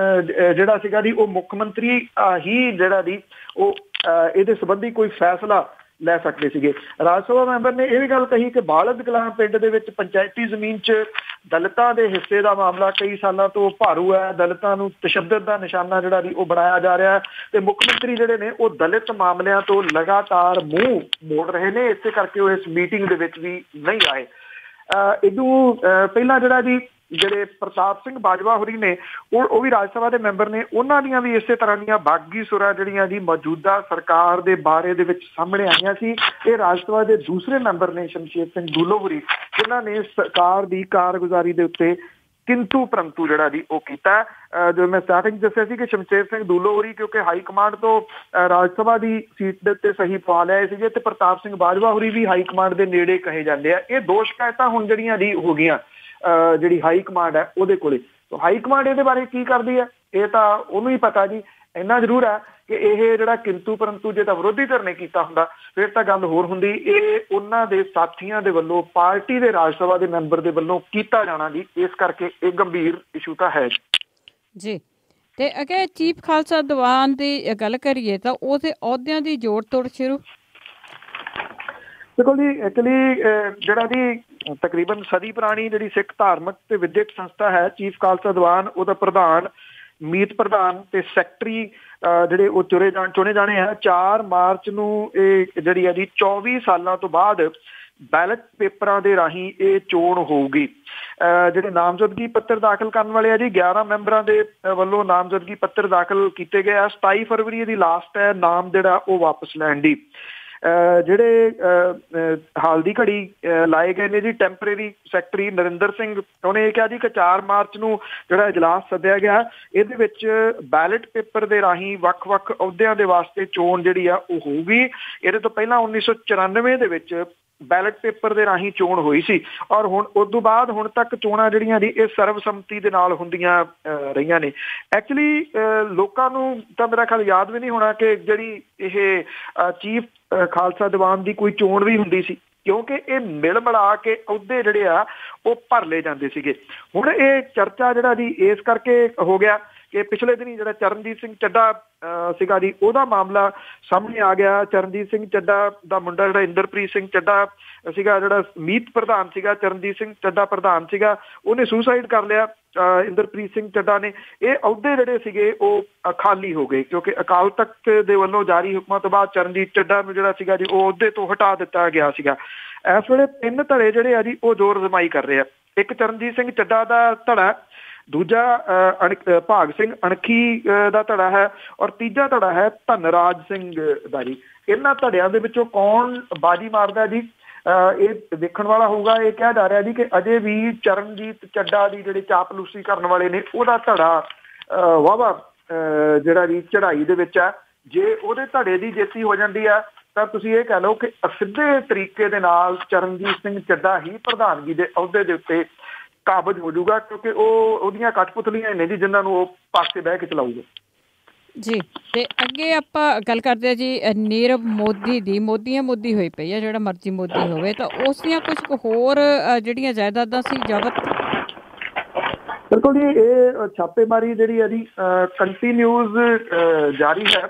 ਜਿਹੜਾ ਸੀਗਾ ਜੀ ਉਹ ਮੁੱਖ ਮੰਤਰੀ ਹੀ ਜਿਹੜਾ ਜੀ ਉਹ ਇਹਦੇ ਸੰਬੰਧੀ ਕੋਈ ਫੈਸਲਾ ਲੈ ਸਕਦੇ ਸੀਗੇ। ਰਾਜ ਸਭਾ ਮੈਂਬਰ ਨੇ ਇਹ ਵੀ ਗੱਲ ਕਹੀ ਕਿ ਬਾਲਦ ਕਲਾਂ ਪਿੰਡ ਦੇ ਵਿੱਚ ਪੰਚਾਇਤੀ ਜ਼ਮੀਨ 'ਚ ਦਲਿਤਾਂ ਦੇ ਹਿੱਸੇ ਦਾ ਮਾਮਲਾ ਕਈ ਸਾਲਾਂ ਤੋਂ ਭਾਰੂ ਹੈ। ਦਲਿਤਾਂ ਨੂੰ ਤਸ਼ੱਦਦ ਦਾ ਨਿਸ਼ਾਨਾ ਜਿਹੜਾ ਵੀ ਉਹ ਬਣਾਇਆ ਜਾ ਰਿਹਾ ਹੈ ਤੇ ਮੁੱਖ ਮੰਤਰੀ ਜਿਹੜੇ ਨੇ ਉਹ ਦਲਿਤ ਮਾਮਲਿਆਂ ਤੋਂ ਲਗਾਤਾਰ ਮੂੰਹ ਮੋੜ ਰਹੇ ਨੇ। ਇਸੇ ਕਰਕੇ ਉਹ ਇਸ ਮੀਟਿੰਗ ਦੇ ਵਿੱਚ ਵੀ ਨਹੀਂ ਆਏ। ਇਹਨੂੰ ਪਹਿਲਾਂ ਜਿਹੜੇ ਪ੍ਰਤਾਪ ਸਿੰਘ ਬਾਜਵਾ ਹੋਰੀ ਨੇ ਉਹ ਵੀ ਰਾਜ ਸਭਾ ਦੇ ਮੈਂਬਰ ਨੇ, ਉਹਨਾਂ ਦੀਆਂ ਵੀ ਇਸੇ ਤਰ੍ਹਾਂ ਦੀਆਂ ਬਾਗੀ ਸੁਰਾਂ ਜਿਹੜੀਆਂ ਜੀ ਮੌਜੂਦਾ ਸਰਕਾਰ ਦੇ ਬਾਰੇ ਦੇ ਵਿੱਚ ਸਾਹਮਣੇ ਆਈਆਂ ਸੀ। ਇਹ ਰਾਜ ਸਭਾ ਦੇ ਦੂਸਰੇ ਮੈਂਬਰ ਨੇ ਸ਼ਮਸ਼ੇਰ ਸਿੰਘ ਦੂਲੋ ਹੋਰੀ, ਜਿਨ੍ਹਾਂ ਨੇ ਸਰਕਾਰ ਦੀ ਕਾਰਗੁਜ਼ਾਰੀ ਦੇ ਉੱਤੇ ਕਿੰਤੂ ਪਰੰਤੂ ਜਿਹੜਾ ਜੀ ਉਹ ਕੀਤਾ। ਜੋ ਮੈਂ ਸਟਾਰਟਿੰਗ ਦੱਸਿਆ ਸੀ ਕਿ ਸ਼ਮਸ਼ੇਰ ਸਿੰਘ ਦੂਲੋ ਹੋਰੀ ਕਿਉਂਕਿ ਹਾਈ ਕਮਾਂਡ ਤੋਂ ਰਾਜ ਸਭਾ ਦੀ ਸੀਟ ਦੇ ਉੱਤੇ ਸਹੀ ਪਾ ਲਿਆਏ ਸੀਗੇ ਤੇ ਪ੍ਰਤਾਪ ਸਿੰਘ ਬਾਜਵਾ ਹੋਰੀ ਵੀ ਹਾਈ ਕਮਾਂਡ ਦੇ ਨੇੜੇ ਕਹੇ ਜਾਂਦੇ ਆ। ਇਹ ਦੋ ਸ਼ਿਕਾਇਤਾਂ ਹੁਣ ਜਿਹੜੀਆਂ ਜੀ ਹੋ ਗਈਆਂ ਜਿਹੜੀ ਹਾਈ ਕਮਾਂਡ ਹੈ ਉਹਦੇ ਕੋਲੇ। ਹਾਈ ਕਮਾਂਡ ਇਹਦੇ ਬਾਰੇ ਕੀ ਕਰਦੀ ਹੈ ਇਹ ਤਾਂ ਉਹਨੂੰ ਹੀ ਪਤਾ ਜੀ। ਇੰਨਾ ਜ਼ਰੂਰ ਹੈ ਕਿ ਇਹ ਜਿਹੜਾ ਕਿੰਤੂ ਪਰੰਤੂ ਜੇ ਤਾਂ ਵਿਰੋਧੀ ਧਿਰ ਨੇ ਕੀਤਾ ਹੁੰਦਾ ਫਿਰ ਤਾਂ ਗੱਲ ਹੋਰ ਹੁੰਦੀ। ਇਹ ਉਹਨਾਂ ਦੇ ਸਾਥੀਆਂ ਦੇ ਵੱਲੋਂ, ਪਾਰਟੀ ਦੇ ਰਾਜ ਸਭਾ ਦੇ ਮੈਂਬਰ ਦੇ ਵੱਲੋਂ ਕੀਤਾ ਜਾਣਾ ਜੀ, ਇਸ ਕਰਕੇ ਇਹ ਗੰਭੀਰ ਇਸ਼ੂ ਤਾਂ ਹੈ ਜੀ। ਤੇ ਅਗੇ ਚੀਫ ਖਾਲਸਾ ਦੀਵਾਨ ਦੀ ਗੱਲ ਕਰੀਏ ਤਾਂ ਉਹਦੇ ਅਹੁਦਿਆਂ ਦੀ ਜੋੜ ਤੋੜ ਸ਼ੁਰੂ। ਦੇਖੋ ਜੀ, ਐਕਚੁਅਲੀ ਜਿਹੜਾ ਜੀ ਤਕਰੀਬਨ ਸਦੀ ਪੁਰਾਣੀ ਜਿਹੜੀ ਸਿੱਖ ਧਾਰਮਿਕ ਤੇ ਵਿਦਿਅਕ ਸੰਸਥਾ ਹੈ ਚੀਫ ਖਾਲਸਾ ਦੀਵਾਨ, ਉਹਦਾ ਪ੍ਰਧਾਨ, ਮੀਤ ਪ੍ਰਧਾਨ ਤੇ ਸੈਕਟਰੀ ਜਿਹੜੇ ਉਹ ਚੁਣੇ ਜਾਣੇ ਆ। 4 ਮਾਰਚ ਨੂੰ ਇਹ ਜਿਹੜੀ ਹੈ ਜੀ 24 ਸਾਲਾਂ ਤੋਂ ਬਾਅਦ ਬੈਲਟ ਪੇਪਰਾਂ ਦੇ ਰਾਹੀਂ ਇਹ ਚੋਣ ਹੋਊਗੀ। ਜਿਹੜੇ ਨਾਮਜ਼ਦਗੀ ਪੱਤਰ ਦਾਖਲ ਕਰਨ ਵਾਲੇ ਆ ਜੀ 11 ਮੈਂਬਰਾਂ ਦੇ ਵੱਲੋਂ ਨਾਮਜ਼ਦਗੀ ਪੱਤਰ ਦਾਖਲ ਕੀਤੇ ਗਏ ਆ। 27 ਫਰਵਰੀ ਦੀ ਲਾਸਟ ਹੈ ਨਾਮ ਜਿਹੜਾ ਉਹ ਵਾਪਸ ਲੈਣ ਦੀ। ਜਿਹੜੇ ਹਾਲ ਦੀ ਘੜੀ ਲਾਏ ਗਏ ਨੇ ਜੀ ਟੈਂਪਰੇਰੀ ਸੈਕਟਰੀ ਨਰਿੰਦਰ ਸਿੰਘ, ਉਹਨੇ ਇਹ ਕਿਹਾ ਜੀ ਕਿ 4 ਮਾਰਚ ਨੂੰ ਜਿਹੜਾ ਇਜਲਾਸ ਸੱਦਿਆ ਗਿਆ ਇਹਦੇ ਵਿੱਚ ਬੈਲਟ ਪੇਪਰ ਦੇ ਰਾਹੀਂ ਵੱਖ-ਵੱਖ ਅਹੁਦਿਆਂ ਦੇ ਵਾਸਤੇ ਚੋਣ ਜਿਹੜੀ ਆ ਉਹ ਹੋਊਗੀ। ਇਹਦੇ ਤੋਂ ਪਹਿਲਾਂ 1994 ਦੇ ਵਿੱਚ ਬੈਲਟ ਪੇਪਰ ਦੇ ਰਾਹੀਂ ਚੋਣ ਹੋਈ ਸੀ ਔਰ ਹੁਣ ਉਸ ਤੋਂ ਬਾਅਦ ਹੁਣ ਤੱਕ ਚੋਣਾਂ ਜਿਹੜੀਆਂ ਜੀ ਇਹ ਸਰਵਸੰਮਤੀ ਦੇ ਨਾਲ ਹੁੰਦੀਆਂ ਰਹੀਆਂ ਨੇ। ਐਕਚੁਅਲੀ ਲੋਕਾਂ ਨੂੰ ਤਾਂ ਮੇਰਾ ਖਿਆਲ ਯਾਦ ਵੀ ਨਹੀਂ ਹੋਣਾ ਕਿ ਜਿਹੜੀ ਇਹ ਚੀਫ ਖਾਲਸਾ ਦੀਵਾਨ ਦੀ ਕੋਈ ਚੋਣ ਵੀ ਹੁੰਦੀ ਸੀ, ਕਿਉਂਕਿ ਇਹ ਮਿਲ ਮਿਲਾ ਕੇ ਅਹੁਦੇ ਜਿਹੜੇ ਆ ਉਹ ਭਰ ਲਏ ਜਾਂਦੇ ਸੀਗੇ। ਹੁਣ ਇਹ ਚਰਚਾ ਜਿਹੜਾ ਜੀ ਇਸ ਕਰਕੇ ਹੋ ਗਿਆ ਕਿ ਪਿਛਲੇ ਦਿਨੀ ਜਿਹੜਾ ਚਰਨਜੀਤ ਸਿੰਘ ਚੱਡਾ ਸੀਗਾ ਜੀ ਉਹਦਾ ਮਾਮਲਾ ਸਾਹਮਣੇ ਆ ਗਿਆ। ਚਰਨਜੀਤ ਸਿੰਘ ਚੱਡਾ ਦਾ ਮੁੰਡਾ ਜਿਹੜਾ ਇੰਦਰਪ੍ਰੀਤ ਸਿੰਘ ਚੱਡਾ ਸੀਗਾ, ਜਿਹੜਾ ਮੀਤ ਪ੍ਰਧਾਨ ਸੀਗਾ, ਚਰਨਜੀਤ ਸਿੰਘ ਚੱਡਾ ਪ੍ਰਧਾਨ ਸੀਗਾ, ਉਹਨੇ ਸੁਸਾਈਡ ਕਰ ਲਿਆ ਇੰਦਰਪ੍ਰੀਤ ਸਿੰਘ ਚੱਡਾ ਨੇ। ਇਹ ਅਹੁਦੇ ਜਿਹੜੇ ਸੀਗੇ ਉਹ ਖਾਲੀ ਹੋ ਗਏ ਕਿਉਂਕਿ ਅਕਾਲ ਤਖਤ ਦੇ ਵੱਲੋਂ ਜਾਰੀ ਹੁਕਮਾਂ ਤੋਂ ਬਾਅਦ ਚਰਨਜੀਤ ਚੱਡਾ ਨੂੰ ਜਿਹੜਾ ਸੀਗਾ ਜੀ ਉਹ ਅਹੁਦੇ ਤੋਂ ਹਟਾ ਦਿੱਤਾ ਗਿਆ ਸੀਗਾ। ਇਸ ਵੇਲੇ 3 ਧੜੇ ਜਿਹੜੇ ਆ ਜੀ ਉਹ ਜ਼ੋਰ ਅਜ਼ਮਾਈ ਕਰ ਰਹੇ ਆ। ਇੱਕ ਚਰਨਜੀਤ ਸਿੰਘ ਚੱਡਾ ਦਾ ਧੜਾ, ਦੂਜਾ ਭਾਗ ਸਿੰਘ ਅਣਖੀ ਦਾ ਧੜਾ ਹੈ ਔਰ ਤੀਜਾ ਧੜਾ ਹੈ ਧਨਰਾਜ ਸਿੰਘ ਦਾ ਜੀ। ਇਹਨਾਂ ਧੜਿਆਂ ਦੇ ਵਿੱਚੋਂ ਕੌਣ ਬਾਜੀ ਮਾਰਦਾ ਜੀ ਇਹ ਦੇਖਣ ਵਾਲਾ ਹੋਊਗਾ। ਇਹ ਕਿਹਾ ਜਾ ਰਿਹਾ ਜੀ ਕਿ ਅਜੇ ਵੀ ਚਰਨਜੀਤ ਚੱਡਾ ਦੀ ਜਿਹੜੇ ਚਾਪਲੂਸੀ ਕਰਨ ਵਾਲੇ ਨੇ ਉਹਦਾ ਧੜਾ ਵਾਹਵਾ ਜਿਹੜਾ ਜੀ ਚੜ੍ਹਾਈ ਦੇ ਵਿੱਚ ਹੈ। ਜੇ ਉਹਦੇ ਧੜੇ ਦੀ ਜੇਤੀ ਹੋ ਜਾਂਦੀ ਆ ਤਾਂ ਤੁਸੀਂ ਇਹ ਕਹਿ ਲਓ ਕਿ ਅਸਿੱਧੇ ਤਰੀਕੇ ਦੇ ਨਾਲ ਚਰਨਜੀਤ ਸਿੰਘ ਚੱਡਾ ਹੀ ਪ੍ਰਧਾਨਗੀ ਦੇ ਅਹੁਦੇ ਦੇ ਉੱਤੇ ਕਾਬਜ ਹੋ ਜਾਊਗਾ ਕਿਉਂਕਿ ਉਹਦੀਆਂ ਕਠਪੁਤਲੀਆਂ ਨੇ ਜੀ ਜਿਨ੍ਹਾਂ ਨੂੰ ਉਹ ਪਾਸੇ ਬਹਿ ਕੇ ਚਲਾਊਗਾ ਜੀ। ਤੇ ਅੱਗੇ ਆਪਾਂ ਗੱਲ ਕਰਦੇ ਆ ਜੀ ਨੀਰਵ ਮੋਦੀ ਦੀ। ਮੋਦੀ ਹੋਈ ਪਈ ਆ, ਜਿਹੜਾ ਮਰਜ਼ੀ ਮੋਦੀ ਹੋਵੇ, ਤਾਂ ਉਸ ਦੀਆਂ ਕੁਝ ਹੋਰ ਜਿਹੜੀਆਂ ਜਾਇਦਾਦਾਂ ਸੀ ਜ਼ਬਤ। ਬਿਲਕੁਲ ਜੀ, ਇਹ ਛਾਪੇਮਾਰੀ ਜਿਹੜੀ ਹੈ ਜੀ ਕੰਟੀਨਿਊਜ਼ ਜਾਰੀ ਹੈ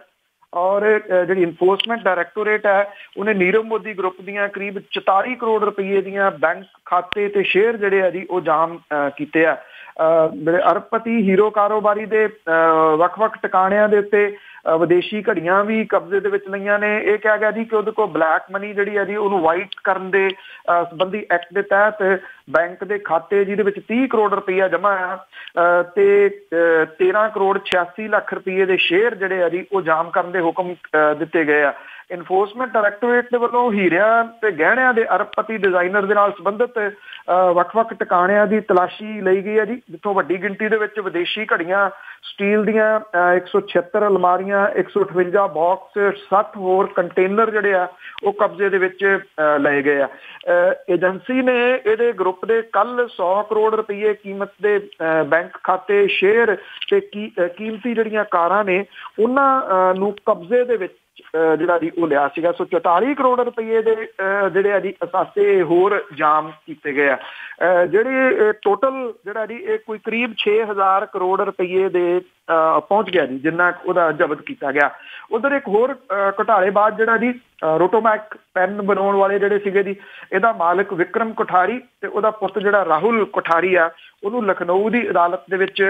ਔਰ ਜਿਹੜੀ ਇਨਫੋਰਸਮੈਂਟ ਡਾਇਰੈਕਟੋਰੇਟ ਹੈ ਉਹਨੇ ਨੀਰਵ ਮੋਦੀ ਗਰੁੱਪ ਦੀਆਂ ਕਰੀਬ 44 ਕਰੋੜ ਰੁਪਏ ਦੀਆਂ ਬੈਂਕ ਖਾਤੇ ਤੇ ਸ਼ੇਅਰ ਜਿਹੜੇ ਆ ਜੀ ਉਹ ਜਾਮ ਕੀਤੇ ਆ। ਜਿਹੜੇ ਅਰਬਪਤੀ ਹੀਰੋ ਕਾਰੋਬਾਰੀ ਦੇ ਵੱਖ-ਵੱਖ ਟਿਕਾਣਿਆਂ ਦੇ ਉੱਤੇ ਵਿਦੇਸ਼ੀ ਘੜੀਆਂ ਵੀ ਕਬਜ਼ੇ ਦੇ ਵਿੱਚ ਲਈਆਂ ਨੇ। ਇਹ ਕਿਹਾ ਗਿਆ ਜੀ ਕਿ ਉਹਦੇ ਕੋਲ ਬਲੈਕ ਮਨੀ ਜਿਹੜੀ ਹੈ ਜੀ ਉਹਨੂੰ ਵਾਈਟ ਕਰਨ ਦੇ ਸੰਬੰਧੀ ਐਕਟ ਦੇ ਤਹਿਤ ਬੈਂਕ ਦੇ ਖਾਤੇ ਜਿਹਦੇ ਵਿੱਚ 30 ਕਰੋੜ ਰੁਪਈਆ ਜਮ੍ਹਾਂ ਆ ਤੇ 13 ਕਰੋੜ 86 ਲੱਖ ਰੁਪਏ ਦੇ ਸ਼ੇਅਰ ਜਿਹੜੇ ਆ ਜੀ ਉਹ ਜਾਮ ਕਰਨ ਦੇ ਹੁਕਮ ਦਿੱਤੇ ਗਏ ਆ। ਇਨਫੋਰਸਮੈਂਟ ਡਾਇਰੈਕਟੋਰੇਟ ਦੇ ਵੱਲੋਂ ਹੀਰਿਆਂ ਤੇ ਗਹਿਣਿਆਂ ਦੇ ਅਰਬਪਤੀ ਡਿਜ਼ਾਈਨਰ ਦੇ ਨਾਲ ਸੰਬੰਧਿਤ ਵੱਖ-ਵੱਖ ਟਿਕਾਣਿਆਂ ਦੀ ਤਲਾਸ਼ੀ ਲਈ ਗਈ ਹੈ ਜੀ, ਜਿੱਥੋਂ ਵੱਡੀ ਗਿਣਤੀ ਦੇ ਵਿੱਚ ਵਿਦੇਸ਼ੀ ਘੜੀਆਂ, ਸਟੀਲ ਦੀਆਂ 176 ਅਲਮਾਰੀਆਂ, 158 ਬਾਕਸ, 60 ਹੋਰ ਕੰਟੇਨਰ ਜਿਹੜੇ ਆ ਉਹ ਕਬਜ਼ੇ ਦੇ ਵਿੱਚ ਲਏ ਗਏ ਆ। ਏਜੰਸੀ ਨੇ ਇਹਦੇ ਗਰੁੱਪ ਦੇ ਕੱਲ 100 ਕਰੋੜ ਰੁਪਏ ਕੀਮਤ ਦੇ ਬੈਂਕ ਖਾਤੇ, ਸ਼ੇਅਰ ਤੇ ਕੀਮਤੀ ਜਿਹੜੀਆਂ ਕਾਰਾਂ ਨੇ ਉਹਨਾਂ ਨੂੰ ਕਬਜ਼ੇ ਦੇ ਵਿੱਚ ਜਿਹੜਾ ਜੀ ਉਹ ਲਿਆ ਸੀਗਾ। ਸੋ 44 ਕਰੋੜ ਰੁਪਏ ਦੇ ਜਿਹੜੇ ਆ ਜੀ ਅਸਾਸੇ ਹੋਰ ਜਾਮ ਕੀਤੇ ਗਏ ਆ। ਜਿਹੜੇ ਟੋਟਲ ਜਿਹੜਾ ਜੀ ਇਹ ਕੋਈ ਕਰੀਬ 6000 ਕਰੋੜ ਰੁਪਏ ਦੇ ਪਹੁੰਚ ਗਿਆ ਜੀ, ਜਿੰਨਾ ਉਹਦਾ ਜ਼ਬਤ ਕੀਤਾ ਗਿਆ। ਉਧਰ ਇੱਕ ਹੋਰ ਘੁਟਾਲੇਬਾਜ਼ ਜਿਹੜਾ ਜੀ ਰੋਟੋਮੈਕ ਪੈਨ ਬਣਾਉਣ ਵਾਲੇ ਜਿਹੜੇ ਸੀਗੇ ਜੀ, ਇਹਦਾ ਮਾਲਕ ਵਿਕਰਮ ਕੋਠਾਰੀ ਤੇ ਉਹਦਾ ਪੁੱਤ ਜਿਹੜਾ ਰਾਹੁਲ ਕੋਠਾਰੀ ਆ, ਉਹਨੂੰ ਲਖਨਊ ਦੀ ਅਦਾਲਤ ਦੇ ਵਿੱਚ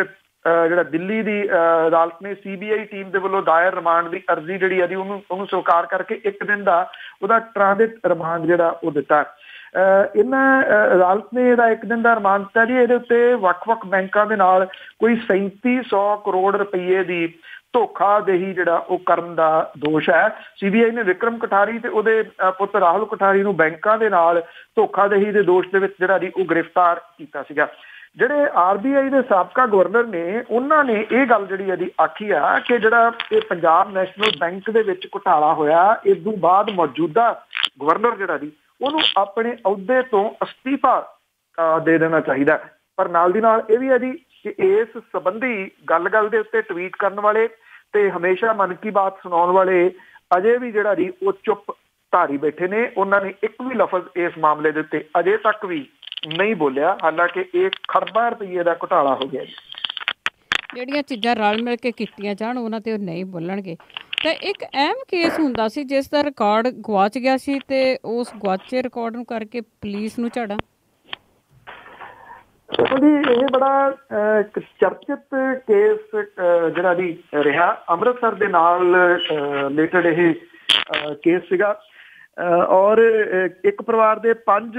ਜਿਹੜਾ ਦਿੱਲੀ ਦੀ ਅਦਾਲਤ ਨੇ CBI ਟੀਮ ਦੇ ਵੱਲੋਂ ਦਾਇਰ ਰਿਮਾਂਡ ਦੀ ਅਰਜ਼ੀ ਜਿਹੜੀ ਆ ਜੀ ਉਹਨੂੰ ਸਵੀਕਾਰ ਕਰਕੇ 1 ਦਿਨ ਦਾ ਉਹਦਾ ਟ੍ਰਾਂਜ਼ਿਟ ਰਿਮਾਂਡ ਜਿਹੜਾ ਉਹ ਦਿੱਤਾ। ਇਹਨਾਂ ਅਦਾਲਤ ਨੇ ਇਹਦਾ 1 ਦਿਨ ਦਾ ਰਿਮਾਂਡ ਦਿੱਤਾ ਜੀ। ਇਹਦੇ ਉੱਤੇ ਵੱਖ-ਵੱਖ ਬੈਂਕਾਂ ਦੇ ਨਾਲ ਕੋਈ 3700 ਕਰੋੜ ਰੁਪਏ ਦੀ ਧੋਖਾਦੇਹੀ ਜਿਹੜਾ ਉਹ ਕਰਨ ਦਾ ਦੋਸ਼ ਹੈ। CBI ਨੇ ਵਿਕਰਮ ਕੋਠਾਰੀ ਤੇ ਉਹਦੇ ਪੁੱਤ ਰਾਹੁਲ ਕੋਠਾਰੀ ਨੂੰ ਬੈਂਕਾਂ ਦੇ ਨਾਲ ਧੋਖਾਦੇਹੀ ਦੇ ਦੋਸ਼ ਦੇ ਵਿੱਚ ਜਿਹੜਾ ਜੀ ਉਹ ਗ੍ਰਿਫਤਾਰ ਕੀਤਾ ਸੀਗਾ। ਜਿਹੜੇ RBI ਦੇ ਸਾਬਕਾ ਗਵਰਨਰ ਨੇ, ਉਹਨਾਂ ਨੇ ਇਹ ਗੱਲ ਜਿਹੜੀ ਇਹਦੀ ਆਖੀ ਆ ਕਿ ਜਿਹੜਾ ਇਹ ਪੰਜਾਬ ਨੈਸ਼ਨਲ ਬੈਂਕ ਦੇ ਵਿੱਚ ਘੁਟਾਲਾ ਹੋਇਆ, ਇਸ ਤੋਂ ਬਾਅਦ ਮੌਜੂਦਾ ਗਵਰਨਰ ਜਿਹੜਾ ਜੀ ਉਹਨੂੰ ਆਪਣੇ ਅਹੁਦੇ ਤੋਂ ਅਸਤੀਫਾ ਦੇ ਦੇਣਾ ਚਾਹੀਦਾ। ਪਰ ਨਾਲ ਦੀ ਨਾਲ ਇਹ ਵੀ ਹੈ ਜੀ ਕਿ ਇਸ ਸੰਬੰਧੀ ਗੱਲ-ਗੱਲ ਦੇ ਉੱਤੇ ਟਵੀਟ ਕਰਨ ਵਾਲੇ ਤੇ ਹਮੇਸ਼ਾ ਮਨ ਕੀ ਬਾਤ ਸੁਣਾਉਣ ਵਾਲੇ ਅਜੇ ਵੀ ਜਿਹੜਾ ਜੀ ਉਹ ਚੁੱਪ ਧਾਰੀ ਬੈਠੇ ਨੇ। ਉਹਨਾਂ ਨੇ ਇੱਕ ਵੀ ਲਫ਼ਜ਼ ਇਸ ਮਾਮਲੇ ਦੇ ਉੱਤੇ ਅਜੇ ਤੱਕ ਵੀ ਨਹੀਂ ਬੋਲਿਆ, ਹਾਲਾਂਕਿ ਇਹ ਖਰਬਾਂ ਰੁਪਏ ਦਾ ਘੁਟਾਲਾ ਹੋ ਗਿਆ ਜੀ। ਜਿਹੜੀਆਂ ਚੀਜ਼ਾਂ ਰਲ ਮਿਲ ਕੇ ਕੀਤੀਆਂ ਜਾਣ ਉਹਨਾਂ ਤੇ ਉਹ ਨਹੀਂ ਬੋਲਣਗੇ। ਤਾਂ ਇੱਕ ਅਹਿਮ ਕੇਸ ਹੁੰਦਾ ਸੀ ਜਿਸ ਦਾ ਰਿਕਾਰਡ ਗਵਾਚ ਗਿਆ ਸੀ ਤੇ ਉਸ ਗਵਾਚੇ ਰਿਕਾਰਡ ਨੂੰ ਕਰਕੇ ਪੁਲਿਸ ਨੂੰ ਝਾੜਾ। ਇਹ ਬੜਾ ਚਰਚਿਤ ਕੇਸ ਜਿਹੜਾ ਜੀ ਰਿਹਾ, ਅੰਮ੍ਰਿਤਸਰ ਦੇ ਨਾਲ ਰਿਲੇਟਡ ਇਹ ਕੇਸ ਸੀਗਾ। ਔਰ ਇੱਕ ਪਰਿਵਾਰ ਦੇ 5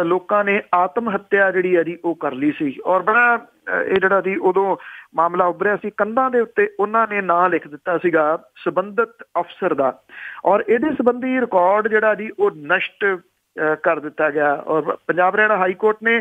ਲੋਕਾਂ ਨੇ ਆਤਮ ਹੱਤਿਆ ਜਿਹੜੀ ਹੈ ਜੀ ਉਹ ਕਰ ਲਈ ਸੀ। ਔਰ ਬੜਾ ਇਹ ਜਿਹੜਾ ਜੀ ਉਦੋਂ ਮਾਮਲਾ ਉੱਭਰਿਆ ਸੀ, ਕੰਧਾਂ ਦੇ ਉੱਤੇ ਉਹਨਾਂ ਨੇ ਨਾਂ ਲਿਖ ਦਿੱਤਾ ਸੀਗਾ ਸੰਬੰਧਿਤ ਅਫਸਰ ਦਾ, ਔਰ ਇਹਦੇ ਸੰਬੰਧੀ ਰਿਕਾਰਡ ਜਿਹੜਾ ਜੀ ਉਹ ਨਸ਼ਟ ਕਰ ਦਿੱਤਾ ਗਿਆ। ਔਰ ਪੰਜਾਬ ਹਰਿਆਣਾ ਹਾਈ ਕੋਰਟ ਨੇ